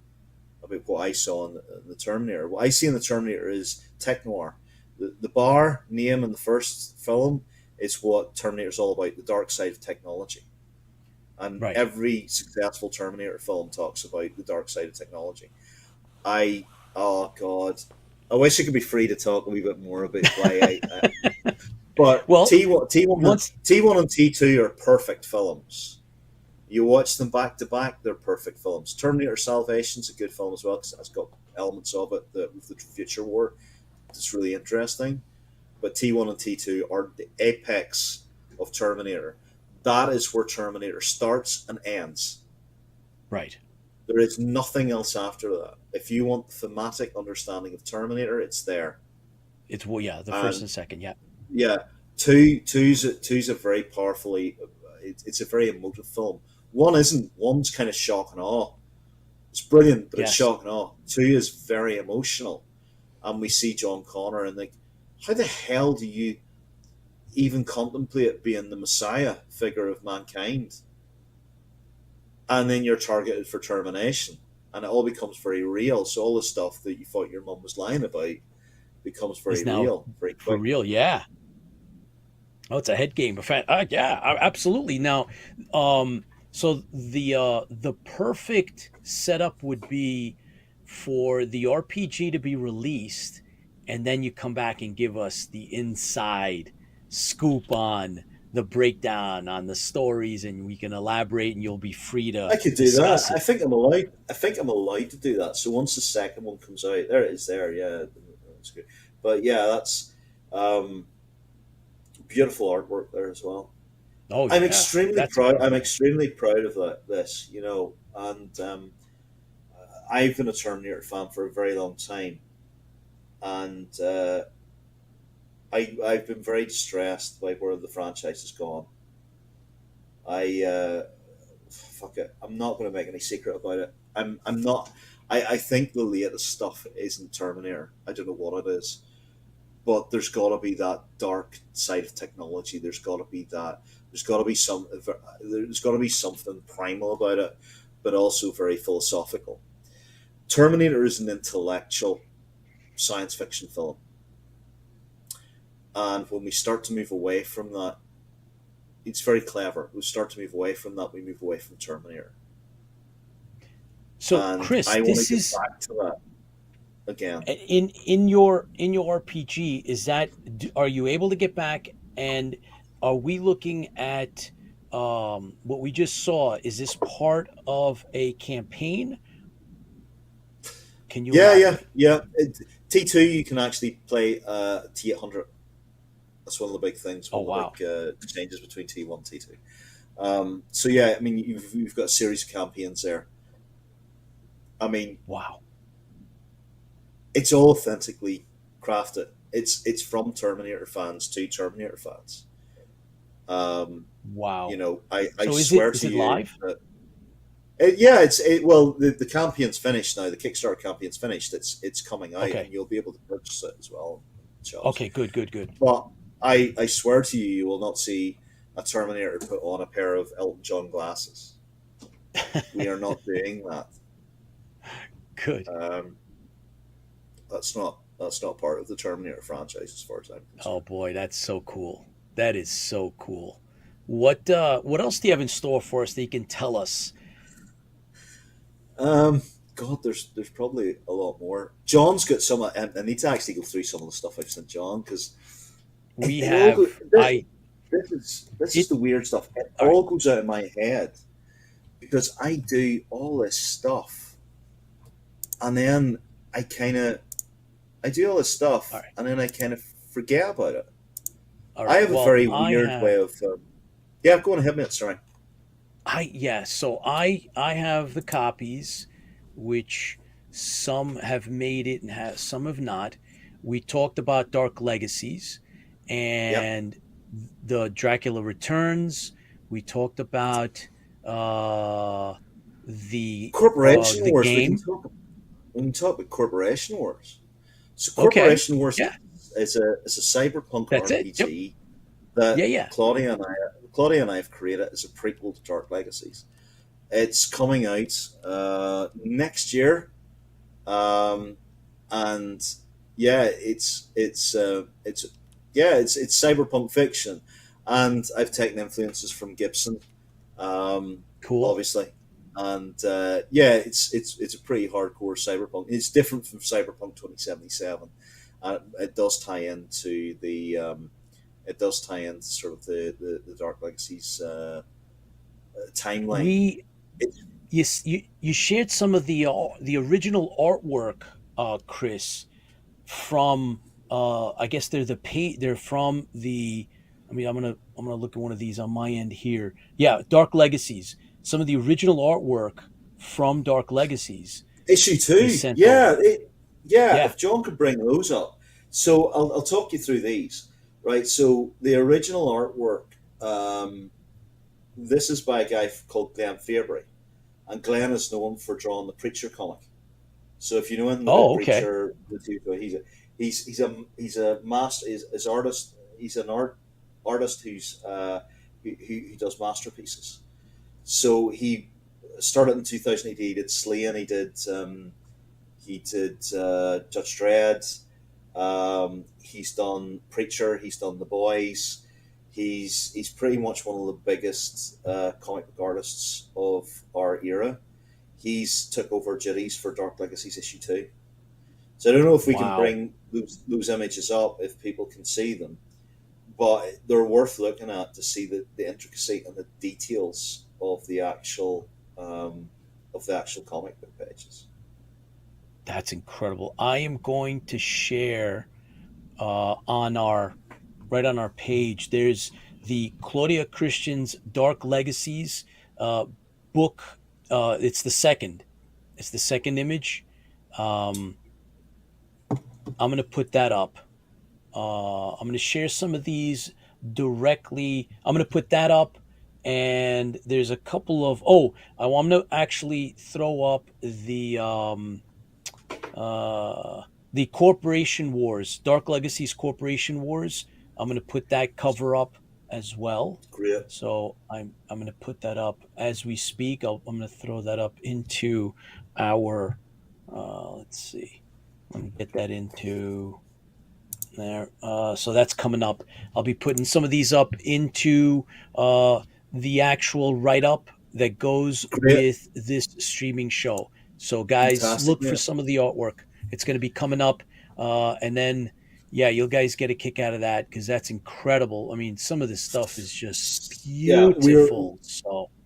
about what I saw in the Terminator. What I see in the Terminator is tech noir. The bar name in the first film is what Terminator's all about, the dark side of technology. And Right. every successful Terminator film talks about the dark side of technology. Oh God, I wish I could be free to talk a wee bit more about why but Well, T1 once and T2 are perfect films. You watch them back to back; they're perfect films. Terminator Salvation's a good film as well because it's got elements of it that with the future war. It's really interesting. But T1 and T2 are the apex of Terminator. That is where Terminator starts and ends. right, There is nothing else after that. If you want thematic understanding of Terminator, it's there. it's well, yeah, the first And and second, yeah, yeah, two's a very powerfully. It's a very emotive film. One isn't. One's kind of shock and awe. It's brilliant, but it's yes, shock and awe. Two is very emotional, and we see John Connor and like, how the hell do you even contemplate being the Messiah figure of mankind? and then you're targeted for termination, and it all becomes very real. So all the stuff that you thought your mum was lying about becomes very Is now real very for quick. real. Yeah. Oh, it's a head game. Yeah, absolutely. Now, so the perfect setup would be for the RPG to be released, and then you come back and give us the inside scoop on the breakdown on the stories, and we can elaborate, and you'll be free I to could do that. discuss it. I think I'm allowed. I think I'm allowed to do that. So once the second one comes out, there it is. There, yeah, that's good. But yeah, that's um, beautiful artwork there as well. Oh I'm yeah, extremely that's proud. I'm incredible. extremely proud of that. This, and I've been a Terminator fan for a very long time, and I've been very distressed by where the franchise has gone. I fuck it. I'm not going to make any secret about it. I'm not. I think the latest stuff isn't Terminator. I don't know what it is, but there's got to be that dark side of technology. There's got to be that. There's got to be some. There's got to be something primal about it, but also very philosophical. Terminator is an intellectual science fiction film, and when we start to move away from that, it's very clever. We start to move away from that. We move away from Terminator, So, and Chris, I want to this get is back to that again. in your RPG. Is that are you able to get back, and are we looking at what we just saw? Is this part of a campaign? Can you Yeah, yeah, elaborate? yeah. T2, you can actually play T800. That's one of the big things. Oh One of the wow, big changes between T1 and T2. So yeah, I mean, you've got a series of campaigns there. I mean, wow, it's all authentically crafted. It's from Terminator fans to Terminator fans. Um, wow. I So is it swear is to it you live? that yeah, well, the campaign's finished now. The Kickstarter campaign's finished. It's coming out, and Okay, you'll be able to purchase it as well in shops. okay, good, good, good. But I swear to you, you will not see a Terminator put on a pair of Elton John glasses. We are not doing that. Good. Um, that's not part of the Terminator franchise, as far as I'm Oh concerned. boy, that's so cool. That is so cool. What else do you have in store for us that you can tell us? Um, God, there's probably a lot more. John's got some. I need to actually go through some of the stuff I've sent John because We it all go, have I this is it the weird stuff. It all right. all goes out of my head because I do all this stuff, and then I kind of I do all this All stuff, right. and then I kind of forget about it. All I right. have a Well, very I weird way have of. Yeah, go on ahead, mate. Sorry. I yeah, so I have the copies which some have made it and some have not. We talked about Dark Legacies Yep. and the Dracula Returns. We talked about uh Corporation the Wars. game. We can talk about Corporation Wars. So Okay. Corporation Wars Yeah, is a cyberpunk that's it. Yep. RPG Yeah, that yeah. Claudia and I have created as a prequel to Dark Legacies. It's coming out next year, um, and yeah, it's cyberpunk fiction, and I've taken influences from Gibson, um, Cool. obviously, and yeah, it's a pretty hardcore cyberpunk. It's different from Cyberpunk 2077. It does tie into sort of the Dark Legacies timeline. We It's you shared some of the original artwork, Chris, from I guess they're from the I mean I'm gonna look at one of these on my end here. Yeah, Dark Legacies. Some of the original artwork from Dark Legacies issue you two. sent Yeah, over. yeah. Yeah. If John could bring those up, so I'll talk you through these. Right. So the original artwork. This is by a guy called Glenn Fabry, and Glenn is known for drawing the Preacher comic. So if you know anything about Oh, okay. Preacher, he's a master. He's artist. He's an artist who does masterpieces. So he started in 2008. He did Slain. He did Judge Dredd. He's done Preacher. He's done The Boys. He's pretty much one of the biggest comic book artists of our era. He's took over duties for Dark Legacies issue 2. So I don't know if we can Wow. bring those images up, if people can see them, but they're worth looking at to see the intricacy and the details of the actual comic book pages. That's incredible. I am going to share on our page. There's the Claudia Christian's Dark Legacies book. It's the second image. I'm going to put that up. I'm going to share some of these directly. I'm going to put that up, and there's a couple of. I'm going to actually throw up the Corporation Wars, Dark Legacies Corporation Wars. I'm going to put that cover up as well. Great. So I'm going to put that up as we speak. I'm going to throw that up into our. Let's see. Let me get that into there. So that's coming up. I'll be putting some of these up into the actual write-up that goes Great. with this streaming show. So guys, Fantastic, look yeah. for some of the artwork. It's going to be coming up. And then, yeah, you guys get a kick out of that because that's incredible. I mean, some of this stuff is just beautiful.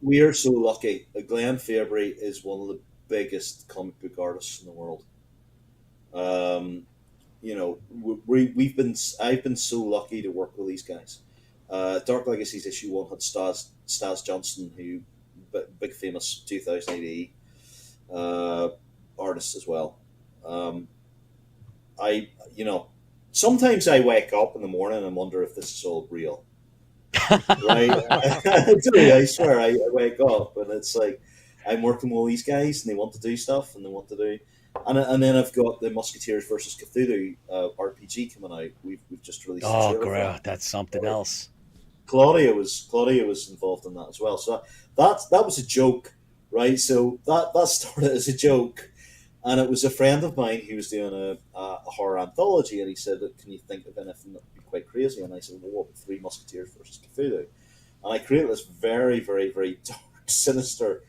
We are so lucky. Glenn Fabry is one of the biggest comic book artists in the world. I've been so lucky to work with these guys. Dark Legacies issue 1 had Stas Johnson, who big famous 2008 artist as well. Sometimes I wake up in the morning and wonder if this is all real. Right? I swear, I wake up and it's like I'm working with all these guys and they want to do stuff and they want to do. And then I've got the Musketeers versus Cthulhu RPG coming out. We've just released. Oh, great! That's something else. Claudia was involved in that as well. So that was a joke, right? So that started as a joke, and it was a friend of mine who was doing a horror anthology, and he said, "Can you think of anything that would be quite crazy?" And I said, "Well, what would 3 Musketeers versus Cthulhu?" And I created this very, very, very dark, sinister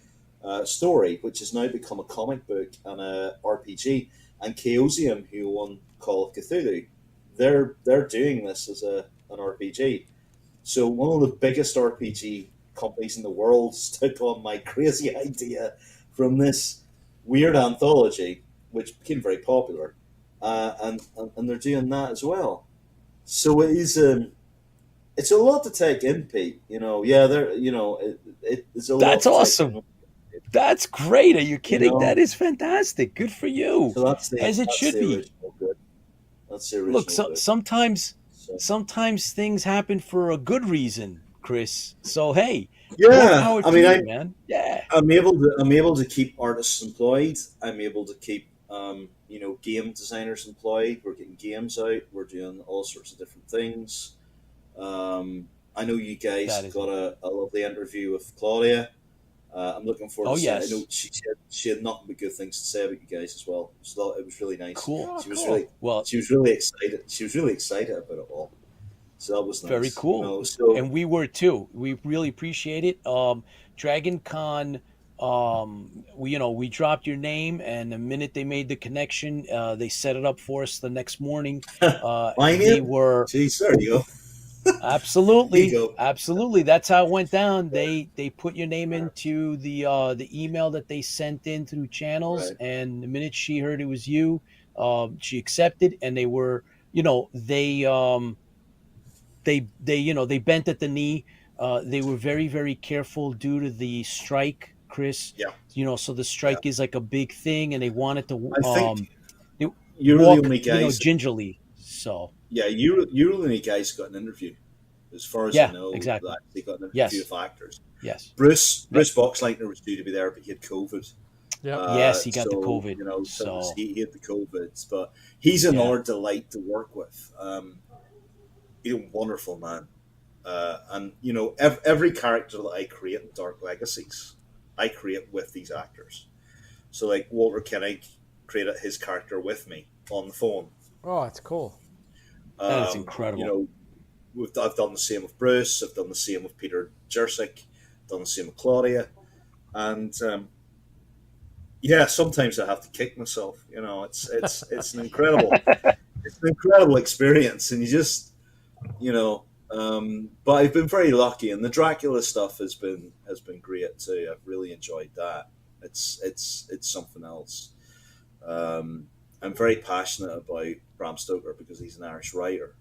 story, which has now become a comic book and a RPG. And Chaosium, who won Call of Cthulhu, they're doing this as an RPG. So one of the biggest RPG companies in the world took on my crazy idea from this weird anthology, which became very popular, and they're doing that as well. So it is it's a lot to take in, Pete. It's a lot. That's awesome. That's great. Are you kidding? That is fantastic. Good for you. So that's as it should be. Good. That's the original. Look, sometimes things happen for a good reason, Chris. So hey, yeah, man. Yeah, I'm able to keep artists employed. I'm able to keep game designers employed. We're getting games out. We're doing all sorts of different things. I know you guys got a lovely interview with Claudia. I'm looking forward to yes. I know she had nothing but good things to say about you guys as well. It was really nice. Cool. She was really excited. She was really excited about it all. So that was nice. Very cool. And we were too. We really appreciate it. Dragon Con, we dropped your name, and the minute they made the connection, they set it up for us the next morning. My name? Jeez, there you go. Absolutely. That's how it went down. They put your name into the email that they sent in through channels, right. And the minute she heard it was you, she accepted, and they were, they bent at the knee. They were very, very careful due to the strike, Chris. Yeah. So the strike is like a big thing, and they wanted to. I think you're the only guys, gingerly. So. Yeah, you're the only guys who got an interview, as far as I know. Exactly. They got an interview of actors. Yes. Bruce Boxleitner was due to be there, but he had COVID. Yeah. Yes, he got the COVID. He had the COVID, but he's another delight to work with. He's a wonderful man, and every character that I create in Dark Legacies I create with these actors. So like Walter Koenig created his character with me on the phone. Oh, it's cool. That is You incredible. know, I've done the same with Bruce. I've done the same with Peter Jurczyk. Done the same with Claudia, and yeah, sometimes I have to kick myself. You know, it's an incredible experience, and you just but I've been very lucky, and the Dracula stuff has been great too. I've really enjoyed that. It's something else. I'm very passionate about Bram Stoker because he's an Irish writer.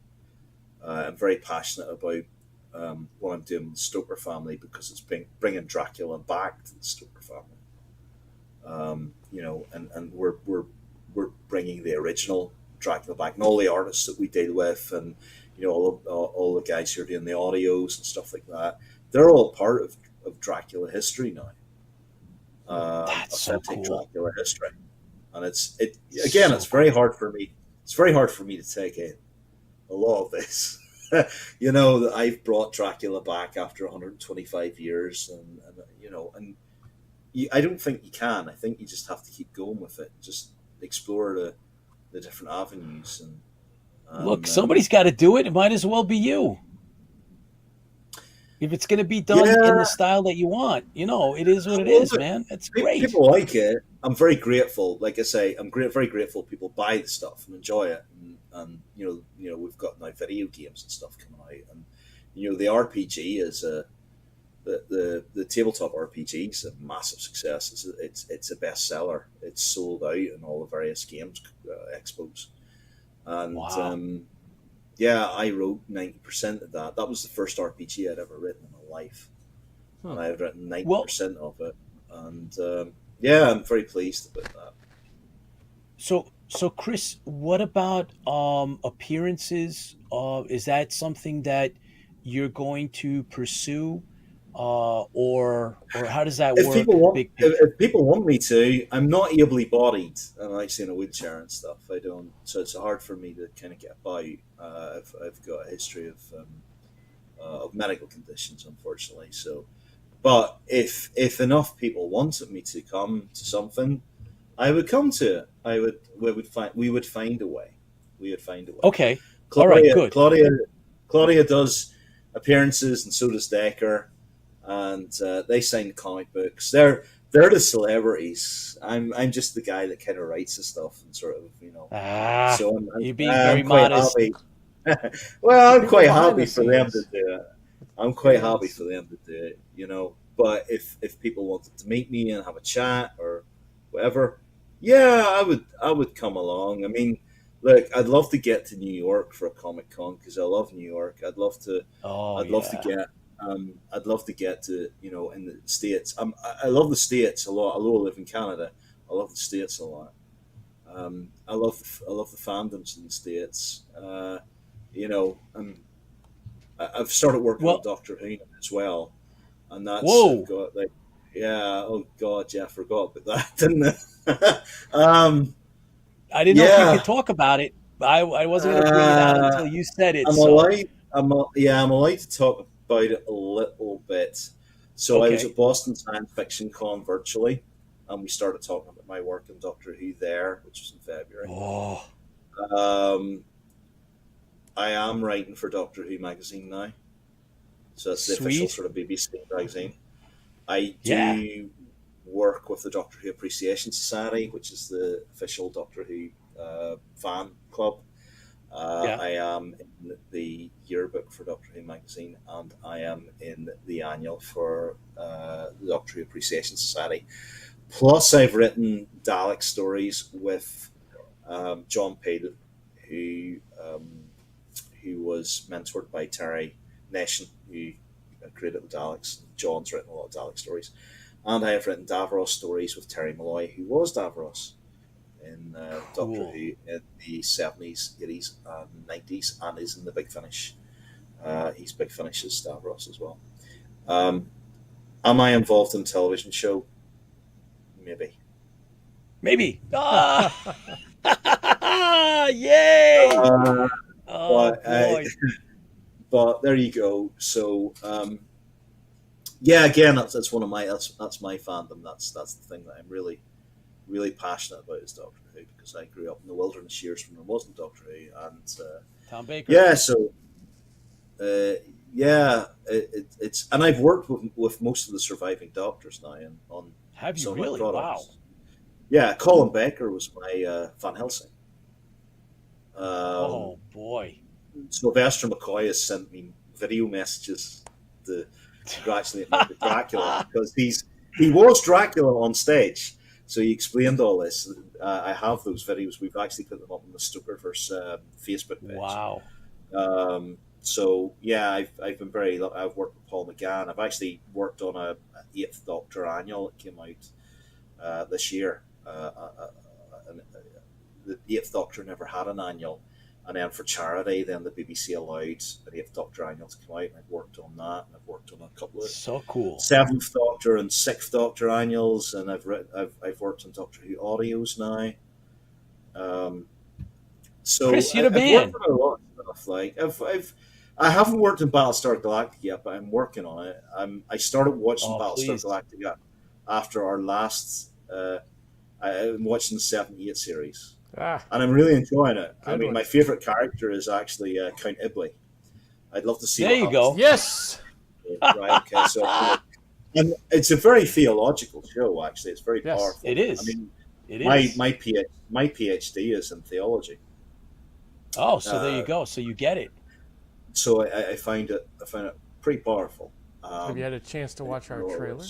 I'm very passionate about what I'm doing with the Stoker family because it's bringing Dracula back to the Stoker family. And we're bringing the original Dracula back, and all the artists that we deal with, and all the guys who are doing the audios and stuff like that. They're all part of Dracula history now. That's so Authentic cool. Dracula history, and it's very hard for me. It's very hard for me to take in a lot of this. That I've brought Dracula back after 125 years, and I don't think you can. I think you just have to keep going with it. Just explore the different avenues. And Look, somebody's got to do it. It might as well be you. If it's going to be done in the style that you want, it is what it is, man. That's great. People like it. I'm very grateful. Like I say, very grateful people buy the stuff and enjoy it. And we've got now video games and stuff coming out. And, the RPG is the tabletop RPG is a massive success. It's a bestseller. It's sold out in all the various games expos. And wow. I wrote 90% of that. That was the first RPG I'd ever written in my life. And I've written 90% of it. And I'm very pleased about that. So Chris, what about appearances? Is that something that you're going to pursue? Or how does that work? If people want me to, I'm not ably bodied, and I'm actually in a wheelchair and stuff. I don't, so it's hard for me to kind of get about. I've got a history of medical conditions, unfortunately. So, but if enough people wanted me to come to something, I would come to it. We would find a way. We would find a way. Okay. Claudia, all right. Good. Claudia does appearances, and so does Decker. And they sign comic books. They're the celebrities. I'm just the guy that kind of writes the stuff and sort of So you're being very modest. Well, I'm quite happy for them to do it. I'm quite happy for them to do it. But if people wanted to meet me and have a chat or whatever, I would come along. I mean, look, I'd love to get to New York for a Comic Con because I love New York. I'd love to get to, in the States. I love the States a lot. Although I live in Canada, I love the States a lot. I love the fandoms in the States. I've started working with Doctor Who as well, and that's whoa. Oh God, I forgot about that, didn't I? I didn't know if you could talk about it. I wasn't going to bring it out until you said it. I'm allowed to talk about it a little bit. So I was at Boston Science Fiction Con virtually, and we started talking about my work in Doctor Who there, which was in February. I am writing for Doctor Who magazine now, so that's the official sort of BBC magazine. I do work with the Doctor Who Appreciation Society, which is the official Doctor Who fan club. I am in the yearbook for Doctor Who magazine, and I am in the annual for the Doctor Who Appreciation Society. Plus, I've written Dalek stories with John Payton, who was mentored by Terry Nation, who created the Daleks. John's written a lot of Dalek stories. And I have written Davros stories with Terry Malloy, who was Davros in Doctor Who in the 70s, 80s, and 90s, and is in the Big Finish. He's Big Finish's Davros as well. Am I involved in a television show? Maybe. Yay! But there you go. So yeah, again, that's one of my that's my fandom. That's the thing that I'm really passionate about is Doctor Who, because I grew up in the wilderness years when there wasn't Doctor Who, and Tom Baker. yeah, so yeah, it's and I've worked with most of the surviving Doctors now on Have you some of my really? Wow. products. Yeah, Colin Baker was my Van Helsing. Oh boy. Sylvester McCoy has sent me video messages to congratulate me with Dracula, because he was Dracula on stage. So he explained all this. I have those videos. We've actually put them up on the Stokerverse Facebook page. Wow. So yeah, I've been I've worked with Paul McGann. I've actually worked on a Eighth Doctor annual that came out this year. The Eighth Doctor never had an annual, and then for charity, then the BBC allowed the Eighth Doctor annual to come out, and I've worked on that, and I've worked on a couple of So cool. Seventh Doctor and Sixth Doctor annuals, and I've worked on Doctor Who audios now. So Chris, you're the I've man. worked on a lot of stuff. Like I haven't worked in Battlestar Galactica yet, but I'm working on it. I started watching Battlestar please. Galactica after our last. I'm watching the 78 series, and I'm really enjoying it. I mean, one. my favorite character is actually Count Ibley. I'd love to see. There you go. Yes. Right. Okay. So, and it's a very theological show. Actually, it's very Yes, powerful. it is. I mean, It is. my PhD is in theology. Oh, so there you go. So you get it. So I find it pretty powerful. Have you had a chance to watch our trailer?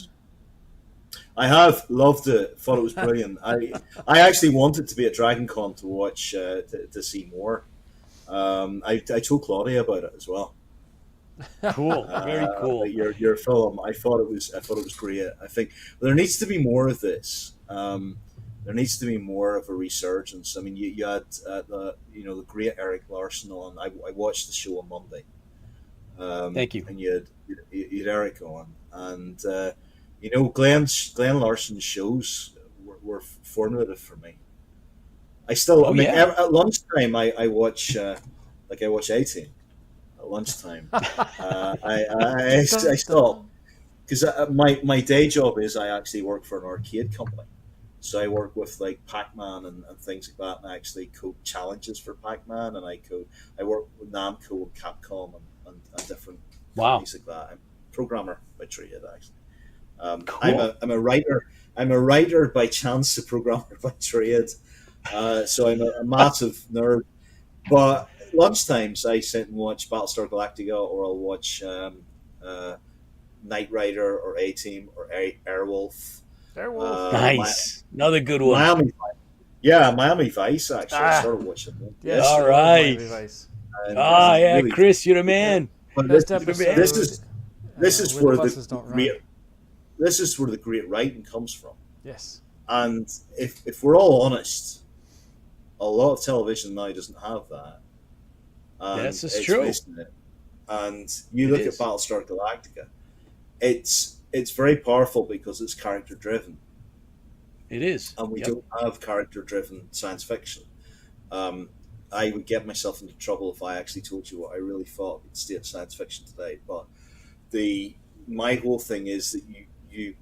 I have loved it. Thought it was brilliant. I actually wanted to be at Dragon Con to watch to see more. I told Claudia about it as well. Cool. Very cool. Your film. I thought it was great. I think there needs to be more of this. There needs to be more of a resurgence. I mean, you had the great Eric Larson on. I watched the show on Monday. Thank you. And you had Eric on, and Glenn Larson's shows were formative for me. I still, at lunchtime, I watch I watch 18 at lunchtime. I still, because my day job is I actually work for an arcade company. So I work with like Pac-Man and things like that, and I actually code challenges for Pac-Man, and I work with Namco and Capcom and different companies like that. I'm a programmer by trade, actually. Cool. I'm a writer. I'm a writer by chance, a programmer by trade. So I'm a massive nerd. But lunchtimes I sit and watch Battlestar Galactica, or I'll watch Knight Rider or A-Team or Airwolf. Nice. Another good one. Miami Vice, actually. I started watching them. Yes, all right. Yeah, really Chris, you're the man. But Best this episode. is Where where the buses don't run. this is where the great writing comes from. Yes. And if we're all honest, a lot of television now doesn't have that. And Yes, it's it's true. missing it. And you look at Battlestar Galactica, it's very powerful because it's character driven. It is. And we don't have character driven science fiction. I would get myself into trouble if I actually told you what I really thought would state science fiction today. But my whole thing is that you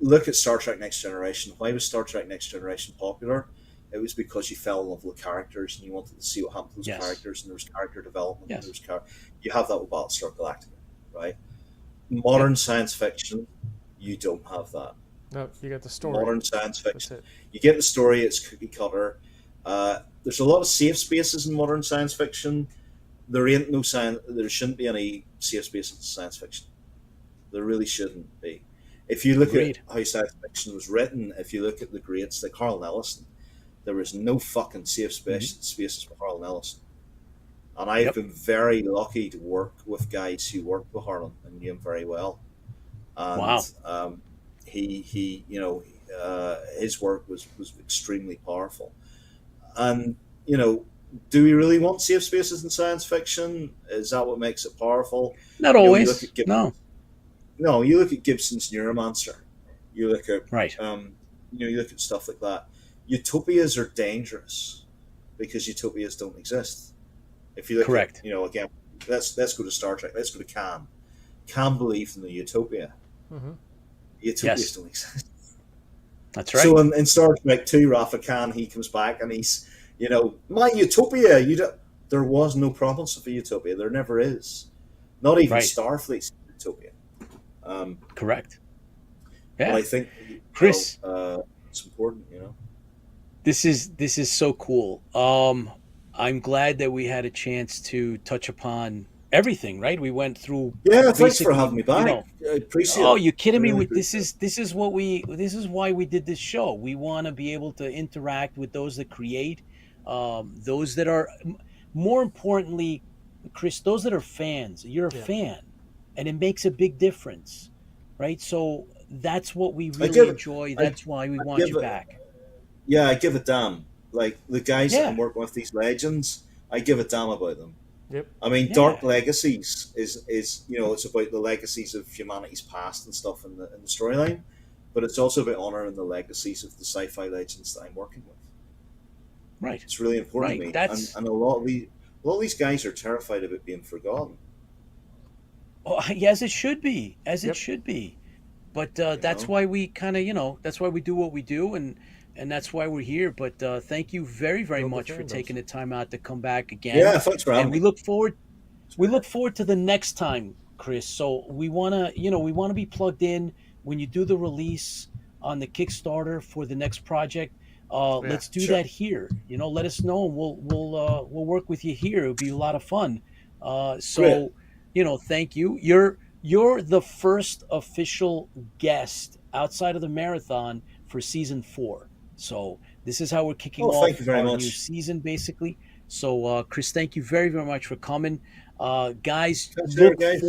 look at Star Trek Next Generation. Why was Star Trek Next Generation popular? It was because you fell in love with the characters and you wanted to see what happened to those characters, and there was character development. Yes. And you have that with Battlestar Galactica, right? Modern science fiction, you don't have that. No, you got the story. Modern science fiction, That's it. you get the story. It's cookie cutter. There's a lot of safe spaces in modern science fiction. There ain't no science. There shouldn't be any safe spaces in science fiction. There really shouldn't be. If you look at how science fiction was written, if you look at the greats like Harlan Ellison, there was no fucking safe spaces for Harlan Ellison. And I've been very lucky to work with guys who worked with Harlan and knew him very well. And his work was extremely powerful. And do we really want safe spaces in science fiction? Is that what makes it powerful? Not always. No, you look at Gibson's Neuromancer. You look at you look at stuff like that. Utopias are dangerous because utopias don't exist. If you look at, again, let's go to Star Trek. Let's go to Khan. Can believed in the utopia. Mm-hmm. Utopias Yes. don't exist. That's right. So in Star Trek 2, Rafa Khan, he comes back and he's, my utopia. There was no province of a utopia. There never is. Not even Right. Starfleet's utopia. Correct. But Yeah. I think, Chris, it's important, this is so cool. I'm glad that we had a chance to touch upon everything, right? We went through Yeah, thanks for basically, having me back. I appreciate oh, it. you kidding I me? really With appreciate it. this is this is why we did this show. We want to be able to interact with those that create, those that are, more importantly, Chris, those that are fans. You're a Yeah. fan, and it makes a big difference, right? So that's what we I really give, enjoy. I, That's why we I want give you it, back. yeah, I give a damn. Like the guys that I'm Yeah, working with, these legends, I give a damn about them. Yep. I mean, yeah, Dark Legacies is it's about the legacies of humanity's past and stuff in the storyline, but it's also about honouring the legacies of the sci-fi legends that I'm working with. right, It's really important right. to me, and That's, a lot of these guys are terrified about being forgotten. oh, as it should be, as it Yep. should be. But You that's know, why we kind of, that's why we do what we do, and that's why we're here. But thank you very, very Build the much for taking fandoms. the time out to come back again. yeah. Thanks for And having me. we look forward to the next time, Chris. So we want to, we want to be plugged in when you do the release on the Kickstarter for the next project. Yeah. Let's do Sure. that here. Let us know, and we'll work with you here. It'll be a lot of fun. Great. So, thank you. You're the first official guest outside of the marathon for season 4. So this is how we're kicking Oh, thank off you very our new much. season, basically. So, Chris, thank you very, very much for coming. Guys, Catch you later, guys.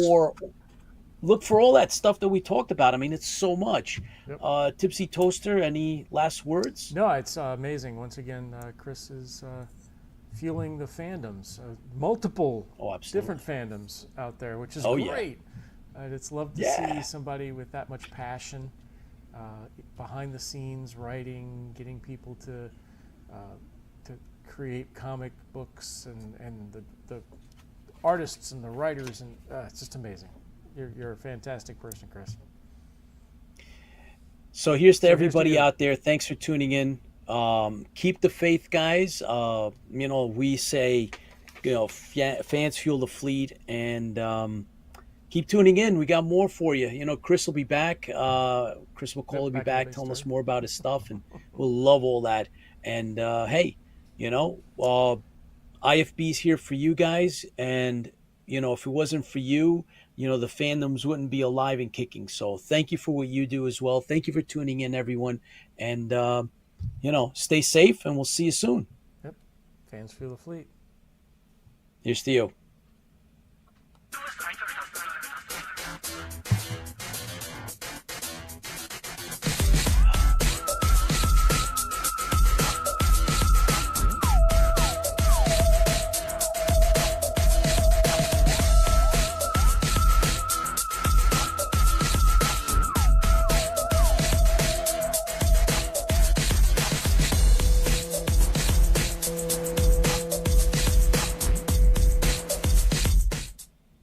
look for all that stuff that we talked about. I mean, it's so much. Yep. Tipsy Toaster, any last words? No, it's amazing. Once again, Chris is fueling the fandoms, multiple Oh, absolutely. different fandoms out there, which is Oh, yeah. great. It's love to Yeah. see somebody with that much passion behind the scenes, writing, getting people to create comic books, and the artists and the writers, and it's just amazing. You're a fantastic person, Chris. So here's to So here's to everybody you. out there. Thanks for tuning in. Keep the faith, guys. We say, fans fuel the fleet, and keep tuning in. We got more for you. Chris will be back. Chris McAuley will be Back in the back big telling us story. more about his stuff, and we'll love all that. And hey, IFB's here for you guys, and if it wasn't for you, the fandoms wouldn't be alive and kicking. So thank you for what you do as well. Thank you for tuning in, everyone, and stay safe, and we'll see you soon. Yep. Fans fuel the fleet. Here's to you. I